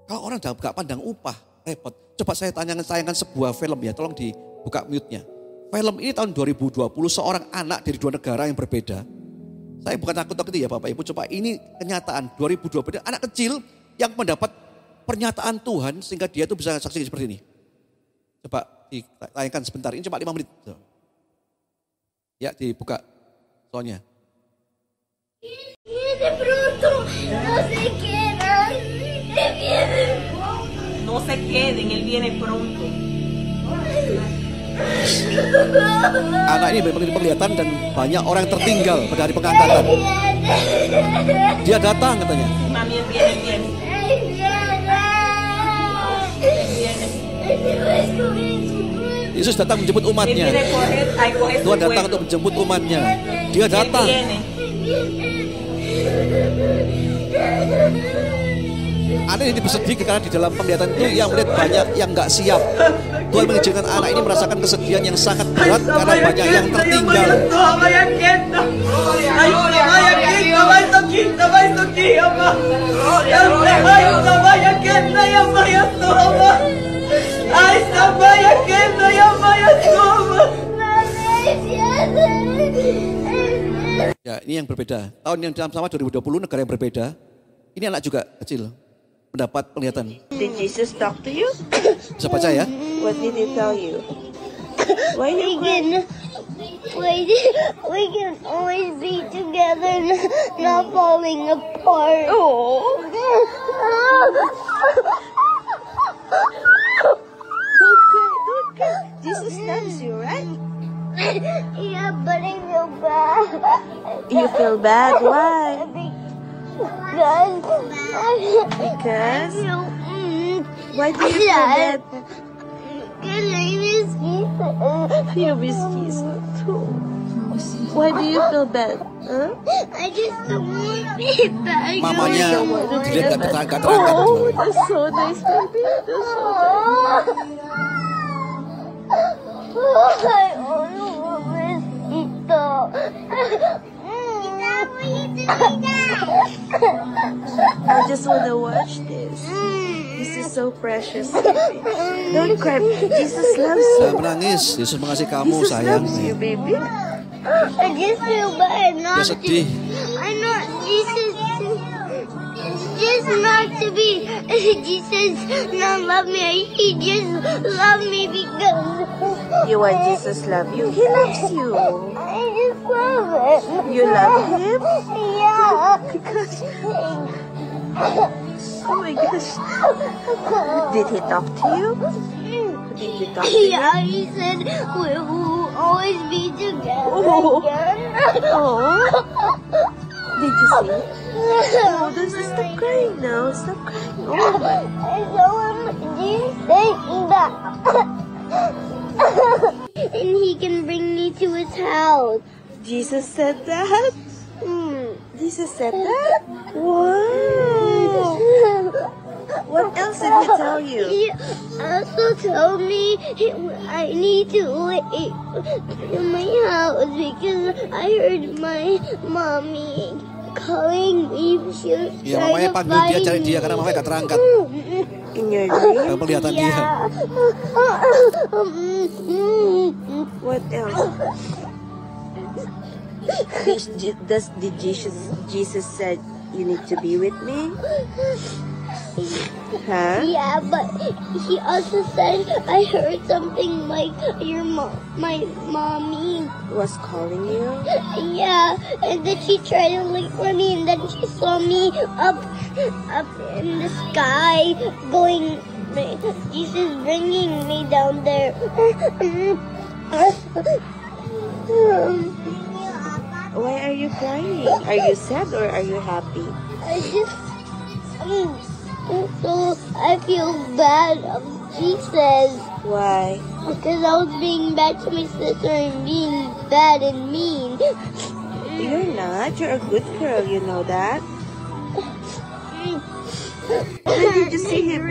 Kalau orang gak pandang upah, repot. Coba saya tayangkan sebuah film ya, tolong dibuka mute-nya. Film ini tahun 2020, seorang anak dari dua negara yang berbeda. Saya bukan takut-takut ya Bapak Ibu, coba ini kenyataan 2020, anak kecil yang mendapat pernyataan Tuhan sehingga dia itu bisa saksi seperti ini. Coba ditayangkan sebentar, ini cuma 5 menit. Ya dibuka soalnya. No se queden, él viene pronto. Anak ini memang penglihatan dan banyak orang yang tertinggal pada hari pengangkatan. Dia datang katanya. Mami, él viene. Yesus datang menjemput umatnya. Tuhan datang untuk menjemput umatnya. Dia datang. Anak ini bersedih karena di dalam penglihatan itu yang melihat banyak yang gak siap. Tuhan mengizinkan anak ini merasakan kesedihan yang sangat berat karena banyak yang tertinggal. Ya, ini yang berbeda. Tahun yang sama 2020 negara yang berbeda. Ini anak juga kecil mendapat penglihatan. Did Jesus talk to you? Bisa baca ya? What did he tell you? Why you crying? We can always be together, not falling apart. Oh. Don't cry. Jesus loves you, right? Yeah, but I feel bad. You feel bad? Why? Because Why do you feel bad? Because I miss Jesus. You miss Jesus too. Why do you feel bad? Huh? I just don't want to be back. Mamanya dia gak terangkat. Oh, that's so nice, baby. That's so nice. I only want miss Tito. I just want to watch this. This is so precious, baby. Don't cry. Jesus loves you. Jangan menangis. Yesus mengasihi kamu, Jesus sayang. loves you, baby. I just feel bad Dia not to. sedih. I know Jesus. Just not to be. Jesus not love me. He just love me because. You want Jesus love you? He loves you. I just love it. You love him? Yeah. Because. Oh my gosh. Did he talk to you? Did you talk to him? Yeah, he said we will always be together Oh. again. Oh. Did you see? Oh, this is stop crying now. Stop crying. Oh my. I saw him. Jesus saying that. And he can bring me to his house. Jesus said that? Jesus said that? Wow. What else did he tell you? He also told me I need to wait in my house because I heard my mommy calling me. She was Ya, trying mamanya to panggil dia, find cari dia me. karena mamanya gak terangkat. In your dream? Dalam penglihatan dia. Yeah. What else? Did Jesus said you need to be with me? Huh? Yeah, but he also said I heard something like my mommy. Was calling you? Yeah, and then she tried to look for me, and then she saw me up in the sky, going. Jesus bringing me down there. Why are you crying? Are you sad or are you happy? So I feel bad of Jesus. Why? Because I was being bad to my sister and being bad and mean. You're not. You're a good girl. You know that. When did you see him?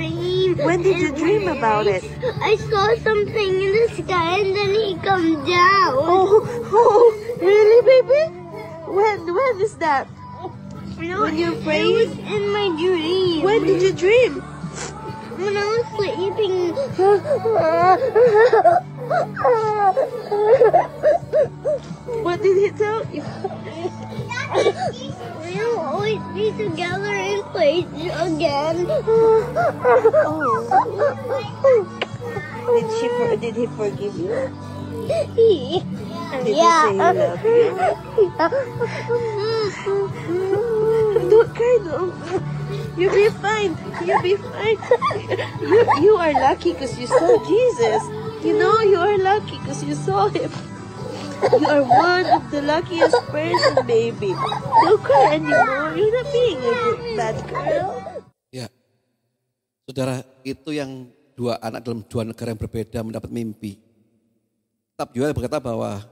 When did you dream about it? I saw something in the sky and then he come down. Oh, really, baby? When is that? When you It prayed? was in my dream. When did you dream? When I was sleeping. What did he tell you? We'll always be together and play again. Did he forgive you? Did he Yeah. say he loved you? Don't cry, no. You'll be fine. You'll be fine. You are lucky because you saw Jesus. You know you are lucky because you saw him. You are one of the luckiest person, baby. Don't cry anymore. You're not being a bad girl. Ya, saudara, itu yang dua anak dalam dua negara yang berbeda mendapat mimpi. Kitab Yoel berkata bahwa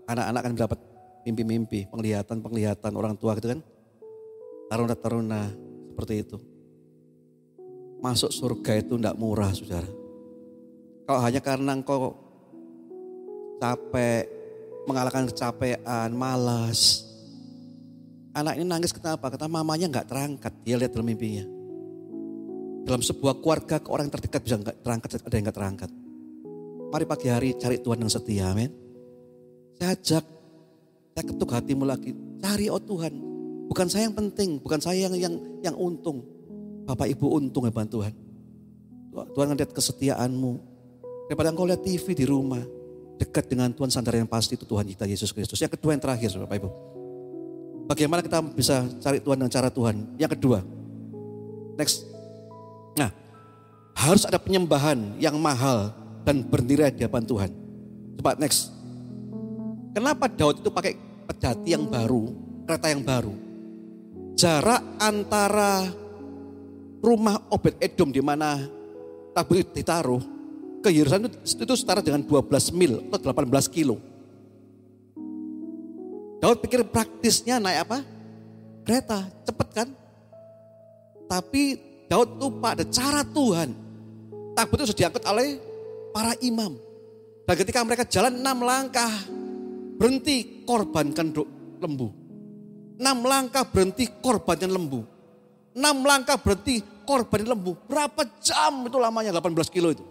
anak-anak akan mendapat mimpi-mimpi, penglihatan orang tua gitu kan. Taruna-taruna seperti itu. Masuk surga itu tidak murah, saudara. Kalau hanya karena engkau capek, mengalahkan kecapean, malas. Anak ini nangis kenapa? Karena mamanya nggak terangkat. Dia lihat dalam mimpinya. Dalam sebuah keluarga, ke orang yang terdekat bisa nggak terangkat, ada yang nggak terangkat. Mari pagi hari cari Tuhan yang setia, amin. Saya ajak, saya ketuk hatimu lagi. Cari Tuhan. Bukan saya yang penting, bukan saya yang untung. Bapak Ibu untung ya Tuhan. Tuhan ngeliat kesetiaanmu. Daripada engkau lihat TV di rumah. Dekat dengan Tuhan, sandar yang pasti itu Tuhan kita Yesus Kristus. Yang kedua yang terakhir Bapak Ibu. Bagaimana kita bisa cari Tuhan dengan cara Tuhan? Yang kedua. Next. Nah, harus ada penyembahan yang mahal dan bernilai di hadapan Tuhan. Coba next. Kenapa Daud itu pakai pedati yang baru, kereta yang baru? Jarak antara rumah Obed-Edom di mana tabut ditaruh ke Yerusalem itu setara dengan 12 mil atau 18 kilo. Daud pikir praktisnya naik apa? Kereta, cepet kan? Tapi Daud lupa ada cara Tuhan. Tabut itu sudah diangkut oleh para imam. Dan ketika mereka jalan 6 langkah, berhenti korbankan lembu. 6 langkah berhenti korbankan lembu. 6 langkah berhenti korban lembu. Berapa jam itu lamanya 18 kilo itu.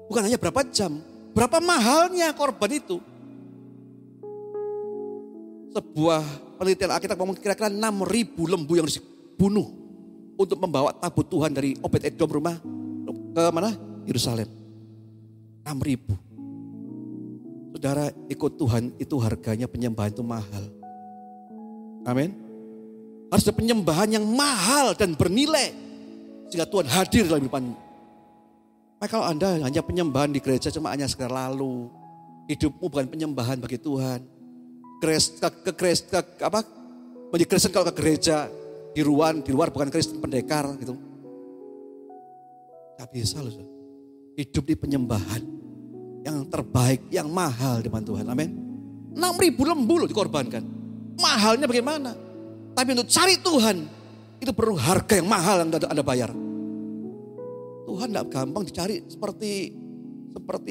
Bukan hanya berapa jam, berapa mahalnya korban itu. Sebuah penelitian Alkitab ngomong kira-kira 6.000 lembu yang dibunuh untuk membawa tabut Tuhan dari Obed-Edom rumah ke mana? Yerusalem. 6.000. Saudara, ikut Tuhan itu harganya penyembahan itu mahal. Amin. Harus ada penyembahan yang mahal dan bernilai. Sehingga Tuhan hadir dalam hidupmu. Nah, kalau Anda hanya penyembahan di gereja cuma hanya sekedar lalu. Hidupmu bukan penyembahan bagi Tuhan. Menjadi Kristen kalau ke gereja. Di luar bukan Kristen pendekar gitu. Gak bisa loh. Hidup di penyembahan. Yang terbaik, yang mahal di depan Tuhan. Amin. 6.000 lembu loh dikorbankan. Mahalnya bagaimana? Tapi untuk cari Tuhan, itu perlu harga yang mahal yang Anda bayar. Tuhan tidak gampang dicari seperti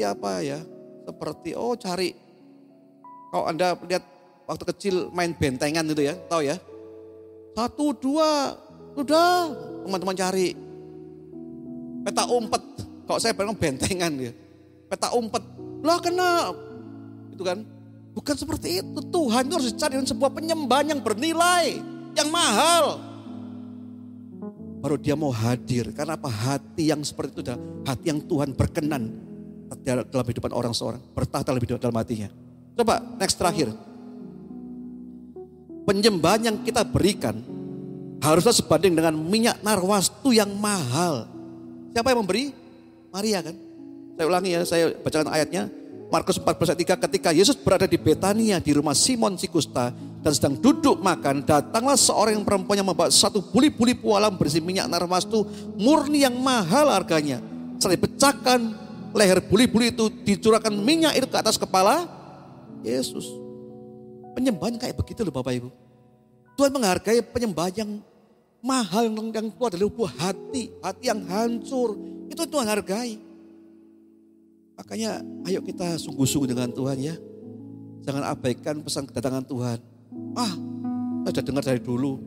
apa ya? Seperti cari. Kalau Anda lihat waktu kecil main bentengan itu ya, tahu ya? 1, 2, sudah teman-teman cari. Peta umpet, kalau saya bilang bentengan ya. Peta umpet, lah kena. Itu kan. Bukan seperti itu. Tuhan itu harus dicari dengan sebuah penyembahan yang bernilai, yang mahal. Baru dia mau hadir. Karena apa? Hati yang seperti itu adalah hati yang Tuhan berkenan dalam kehidupan orang seorang. Bertahta lebih dalam hatinya. Coba next terakhir. Penyembahan yang kita berikan haruslah sebanding dengan minyak narwastu yang mahal. Siapa yang memberi? Maria kan? Saya ulangi ya, saya bacakan ayatnya. Markus 14 ayat 3, ketika Yesus berada di Betania di rumah Simon si Kusta, dan sedang duduk makan, datanglah seorang yang perempuan yang membawa satu buli-buli pualam berisi minyak narwastu murni yang mahal harganya. Setelah dipecahkan leher buli-buli itu, dicurahkan minyak itu ke atas kepala Yesus. Penyembahan kayak begitu loh Bapak Ibu. Tuhan menghargai penyembahan yang mahal, yang keluar dari lubuk hati yang hancur. Itu Tuhan hargai. Makanya ayo kita sungguh-sungguh dengan Tuhan ya. Jangan abaikan pesan kedatangan Tuhan. Saya sudah dengar dari dulu.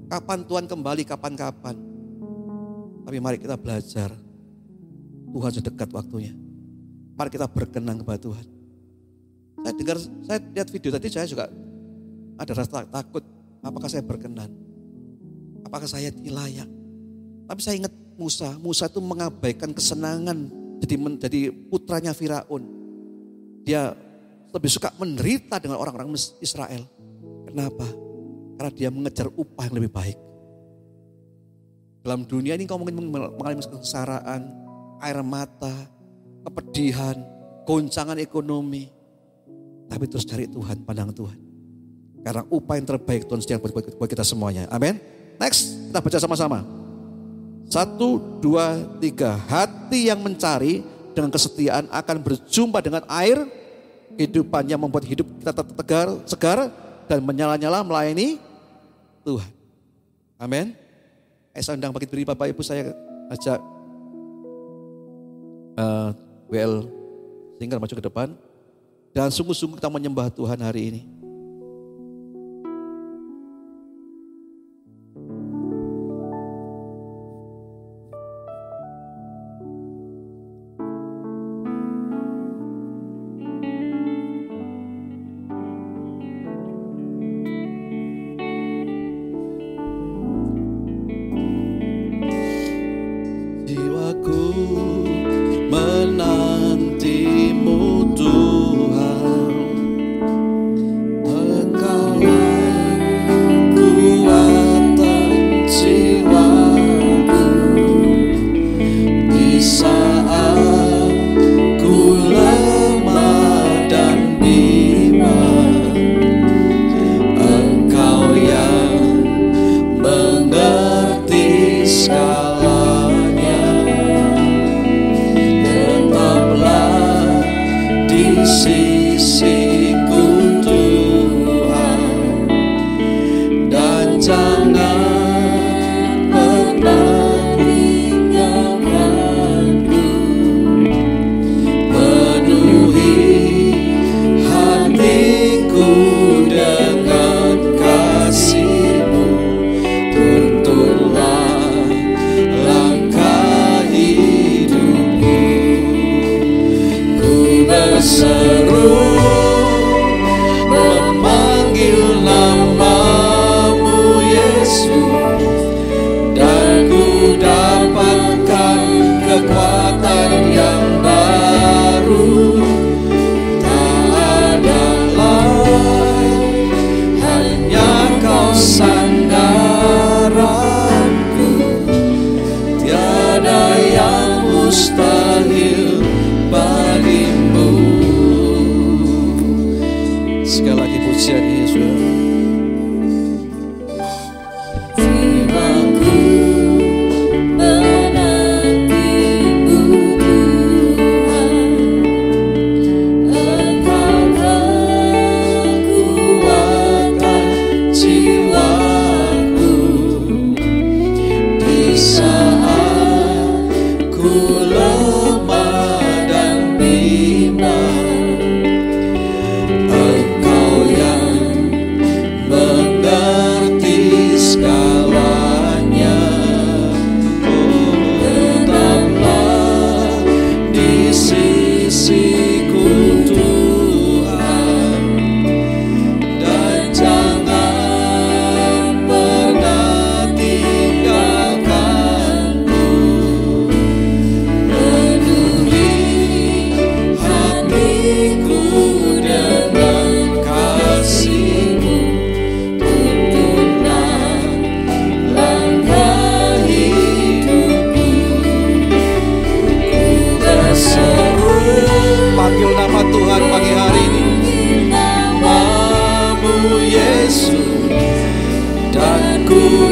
Kapan Tuhan kembali, kapan-kapan. Tapi mari kita belajar. Tuhan sudah dekat waktunya. Mari kita berkenan kepada Tuhan. Saya lihat video tadi, saya juga ada rasa takut. Apakah saya berkenan? Apakah saya layak? Tapi saya ingat Musa itu mengabaikan kesenangan jadi menjadi putranya Firaun. Dia lebih suka menderita dengan orang-orang Israel. Kenapa? Karena dia mengejar upah yang lebih baik. Dalam dunia ini kau mungkin mengalami kesengsaraan, air mata, kepedihan, goncangan ekonomi. Tapi terus cari Tuhan, pandang Tuhan. Karena upah yang terbaik Tuhan sediakan buat kita semuanya. Amin. Next, kita baca sama-sama. 1, 2, 3. Hati yang mencari dengan kesetiaan akan berjumpa dengan air. Kehidupan yang membuat hidup kita tetap segar dan menyala-nyala melayani Tuhan. Amin. Saya undang bagi diri Bapak Ibu, saya ajak WL Singer maju ke depan. Dan sungguh-sungguh kita menyembah Tuhan hari ini. Memanggil namamu Yesus.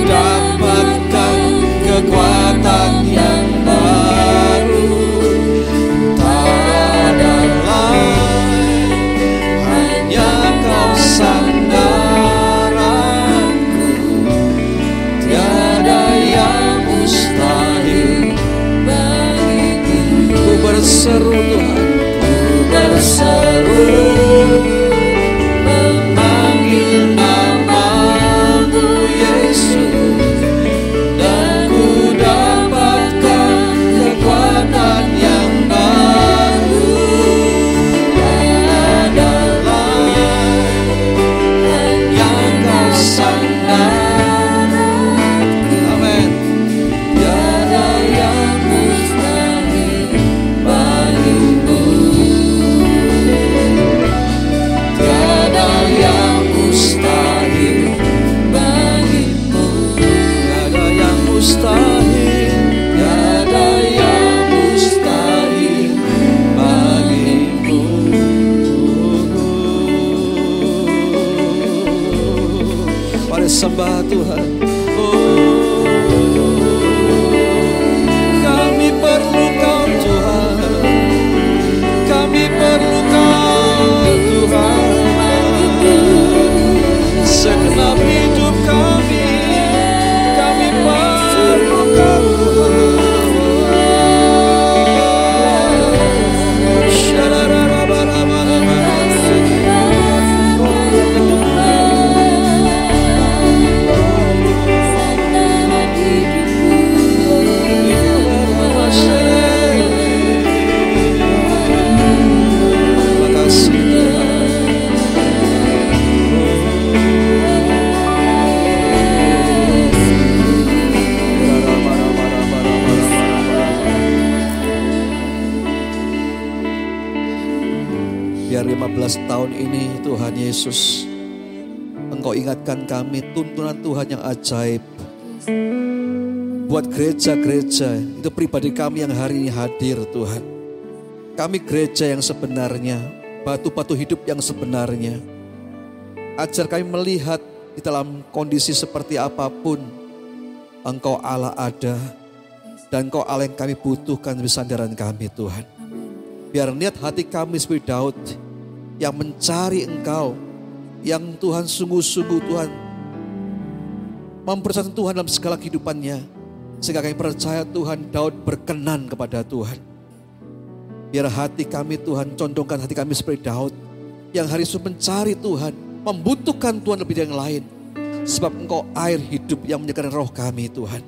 dapatkan kekuatan yang baru. Tak ada lain, hanya Kau sandaranku. Tiada yang mustahil bagiku. Ku berseru Tuhan, ku berseru, memanggil nama-Mu Yesus, dan ku dapatkan kekuatan yang baru. Tiada lain, hanya Kau sandaranku. Amin. Tiada yang mustahil bagimu. Tiada yang mustahil bagimu. Tiada yang mustahil, tiada yang mustahil bagimu. Mari sembah Tuhan. Oh, kami perlu Kau Tuhan, kami perlu Kau Tuhan. Segenap hidup kami perlu Kau Tuhan. Terima kasih Tuhan. Biar 15 tahun ini Tuhan Yesus, Engkau ingatkan kami tuntunan Tuhan yang ajaib. Buat gereja-gereja, itu pribadi kami yang hari ini hadir Tuhan. Kami gereja yang sebenarnya, batu-batu hidup yang sebenarnya. Ajar kami melihat di dalam kondisi seperti apapun, Engkau Allah ada, dan Engkau Allah yang kami butuhkan di sandaran kami Tuhan. Biar niat hati kami seperti Daud yang mencari Engkau, yang Tuhan sungguh-sungguh Tuhan mempercayai Tuhan dalam segala kehidupannya, sehingga kami percaya Tuhan Daud berkenan kepada Tuhan. Biar hati kami Tuhan, condongkan hati kami seperti Daud yang hari itu mencari Tuhan, membutuhkan Tuhan lebih dari yang lain, sebab Engkau air hidup yang menyegarkan roh kami Tuhan.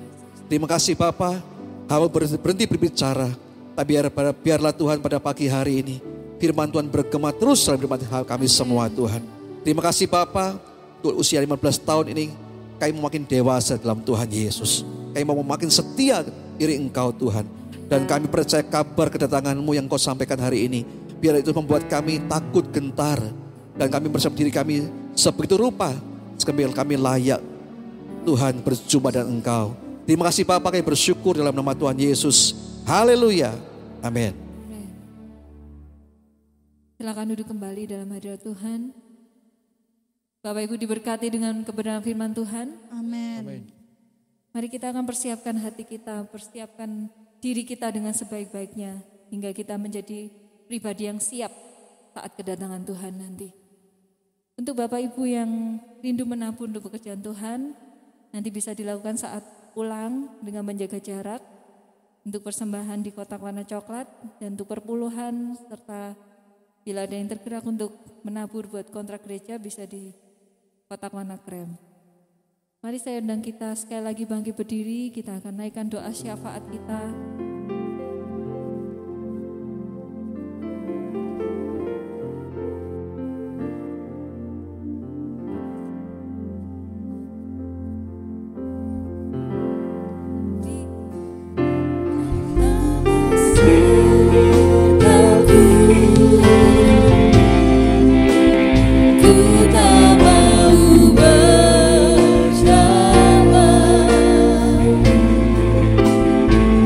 Terima kasih Bapa, hamba berhenti berbicara, tapi biarlah Tuhan pada pagi hari ini firman Tuhan bergema terus dalam hidup kami semua Tuhan. Terima kasih Bapa, untuk usia 15 tahun ini kami mau makin dewasa dalam Tuhan Yesus. Kami mau makin setia diri Engkau Tuhan. Dan kami percaya kabar kedatangan-Mu yang Kau sampaikan hari ini, biar itu membuat kami takut gentar. Dan kami bersama diri kami sebegitu rupa, sambil kami layak Tuhan berjumpa dengan Engkau. Terima kasih Bapa, kami bersyukur dalam nama Tuhan Yesus. Haleluya. Amin. Silakan duduk kembali dalam hadirat Tuhan. Bapak Ibu diberkati dengan kebenaran firman Tuhan. Amin. Mari kita akan persiapkan hati kita, persiapkan diri kita dengan sebaik-baiknya, hingga kita menjadi pribadi yang siap saat kedatangan Tuhan nanti. Untuk Bapak Ibu yang rindu menabur untuk pekerjaan Tuhan, nanti bisa dilakukan saat pulang dengan menjaga jarak. Untuk persembahan di kotak warna coklat, dan untuk perpuluhan, serta bila ada yang tergerak untuk menabur buat kontrak gereja bisa di kotak warna krem. Mari saya undang kita sekali lagi bangkit berdiri, kita akan naikkan doa syafaat kita.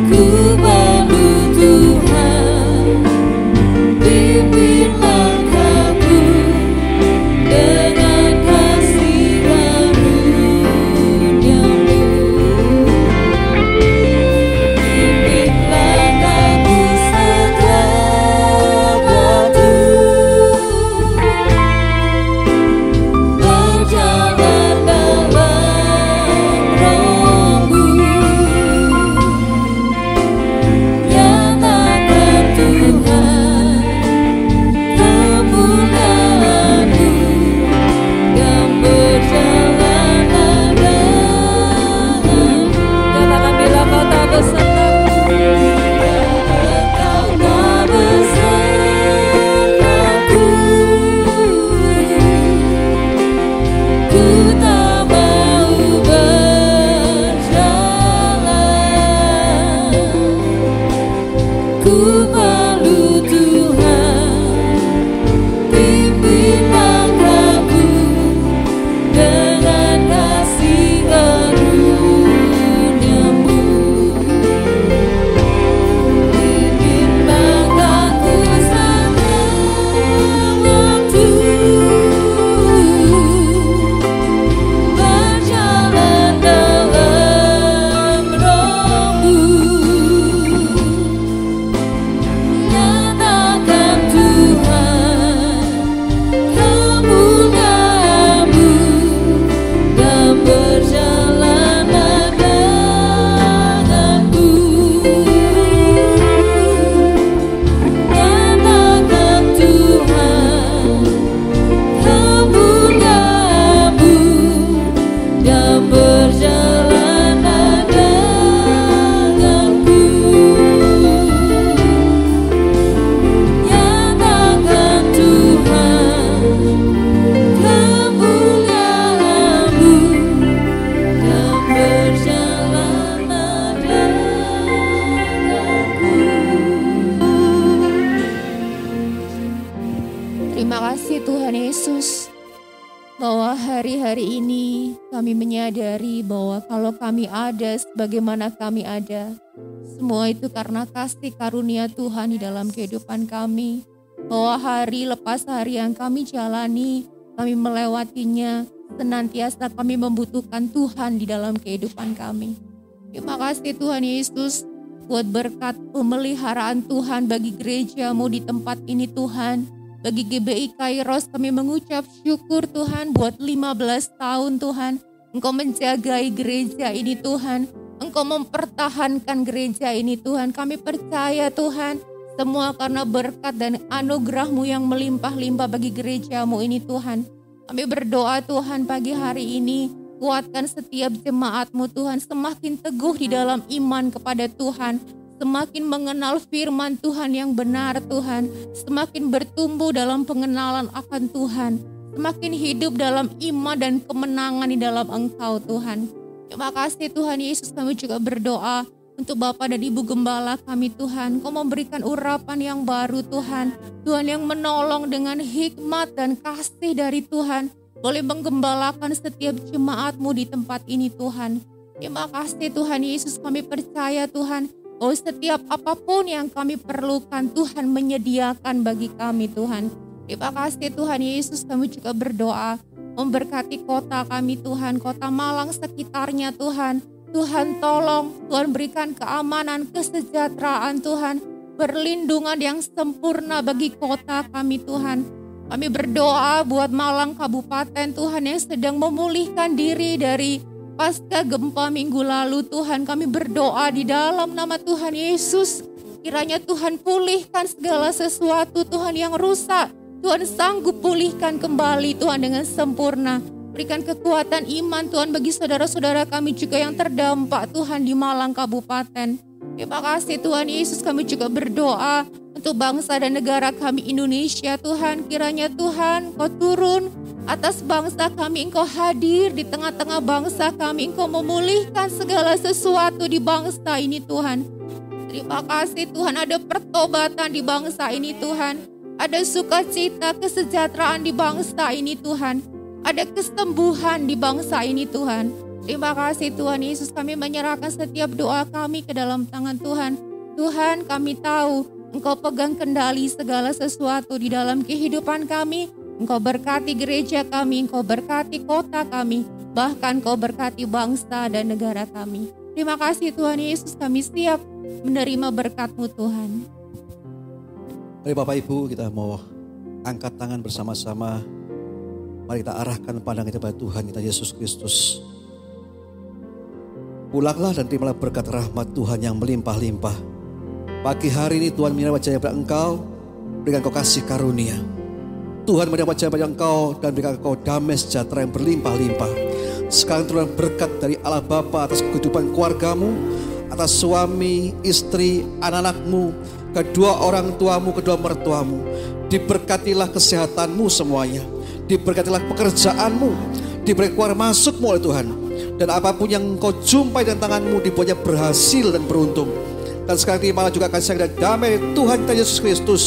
Ku ini kami menyadari bahwa kalau kami ada sebagaimana kami ada, semua itu karena kasih karunia Tuhan di dalam kehidupan kami. Bahwa hari lepas hari yang kami jalani, kami melewatinya, senantiasa kami membutuhkan Tuhan di dalam kehidupan kami. Terima kasih Tuhan Yesus buat berkat pemeliharaan Tuhan bagi gereja-Mu di tempat ini Tuhan. Bagi GBI Kairos kami mengucap syukur Tuhan buat 15 tahun Tuhan. Engkau menjagai gereja ini Tuhan. Engkau mempertahankan gereja ini Tuhan. Kami percaya Tuhan, semua karena berkat dan anugerah-Mu yang melimpah-limpah bagi gereja-Mu ini Tuhan. Kami berdoa Tuhan pagi hari ini, kuatkan setiap jemaat-Mu Tuhan, semakin teguh di dalam iman kepada Tuhan, semakin mengenal firman Tuhan yang benar Tuhan, semakin bertumbuh dalam pengenalan akan Tuhan, semakin hidup dalam iman dan kemenangan di dalam Engkau Tuhan. Terima kasih Tuhan Yesus, kami juga berdoa untuk Bapak dan Ibu Gembala kami Tuhan. Kau memberikan urapan yang baru Tuhan. Tuhan yang menolong dengan hikmat dan kasih dari Tuhan. Boleh menggembalakan setiap jemaat-Mu di tempat ini Tuhan. Terima kasih Tuhan Yesus, kami percaya Tuhan. Oh, setiap apapun yang kami perlukan Tuhan menyediakan bagi kami Tuhan. Terima kasih Tuhan Yesus, kami juga berdoa. Memberkati kota kami Tuhan, kota Malang sekitarnya Tuhan. Tuhan tolong, Tuhan berikan keamanan, kesejahteraan Tuhan. Perlindungan yang sempurna bagi kota kami Tuhan. Kami berdoa buat Malang Kabupaten Tuhan yang sedang memulihkan diri dari pasca gempa minggu lalu Tuhan. Kami berdoa di dalam nama Tuhan Yesus. Kiranya Tuhan pulihkan segala sesuatu Tuhan yang rusak. Tuhan sanggup pulihkan kembali Tuhan dengan sempurna. Berikan kekuatan iman Tuhan bagi saudara-saudara kami juga yang terdampak Tuhan di Malang Kabupaten. Terima kasih Tuhan Yesus, kami juga berdoa untuk bangsa dan negara kami Indonesia Tuhan. Kiranya Tuhan Kau turun atas bangsa kami, Engkau hadir di tengah-tengah bangsa kami. Engkau memulihkan segala sesuatu di bangsa ini Tuhan. Terima kasih Tuhan, ada pertobatan di bangsa ini Tuhan. Ada sukacita, kesejahteraan di bangsa ini Tuhan. Ada kesembuhan di bangsa ini Tuhan. Terima kasih Tuhan Yesus, kami menyerahkan setiap doa kami ke dalam tangan Tuhan. Tuhan, kami tahu Engkau pegang kendali segala sesuatu di dalam kehidupan kami. Engkau berkati gereja kami, Engkau berkati kota kami, bahkan Engkau berkati bangsa dan negara kami. Terima kasih Tuhan Yesus, kami siap menerima berkat-Mu Tuhan. Mari Bapak Ibu, kita mau angkat tangan bersama-sama. Mari kita arahkan pandangan kita pada Tuhan kita Yesus Kristus. Pulanglah dan terimalah berkat rahmat Tuhan yang melimpah-limpah. Pagi hari ini Tuhan menyerahkan wajahnya pada Engkau, berikan Engkau kasih karunia. Tuhan menyerahkan wajahnya pada Engkau dan berikan Engkau damai sejahtera yang berlimpah-limpah. Sekarang turun berkat dari Allah Bapa atas kehidupan keluargamu, atas suami, istri, anak-anakmu, kedua orang tuamu, kedua mertuamu. Diberkatilah kesehatanmu semuanya. Diberkatilah pekerjaanmu. Diberi keluar masukmu oleh Tuhan. Dan apapun yang engkau jumpai dengan tanganmu dibuatnya berhasil dan beruntung. Dan sekarang terimalah juga kasih dan damai Tuhan kita Yesus Kristus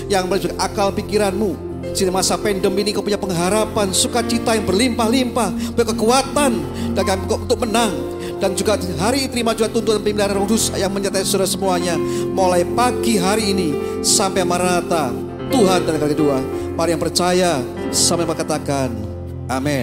yang menunjukkan akal pikiranmu. Di masa pandemi ini kau punya pengharapan, sukacita yang berlimpah-limpah, punya kekuatan dan untuk menang. Dan juga hari ini terima juga tuntunan pimpinan Roh Kudus yang menyertai saudara semuanya. Mulai pagi hari ini sampai Maranatha, Tuhan dan kali kedua. Mari yang percaya sampai katakan amin.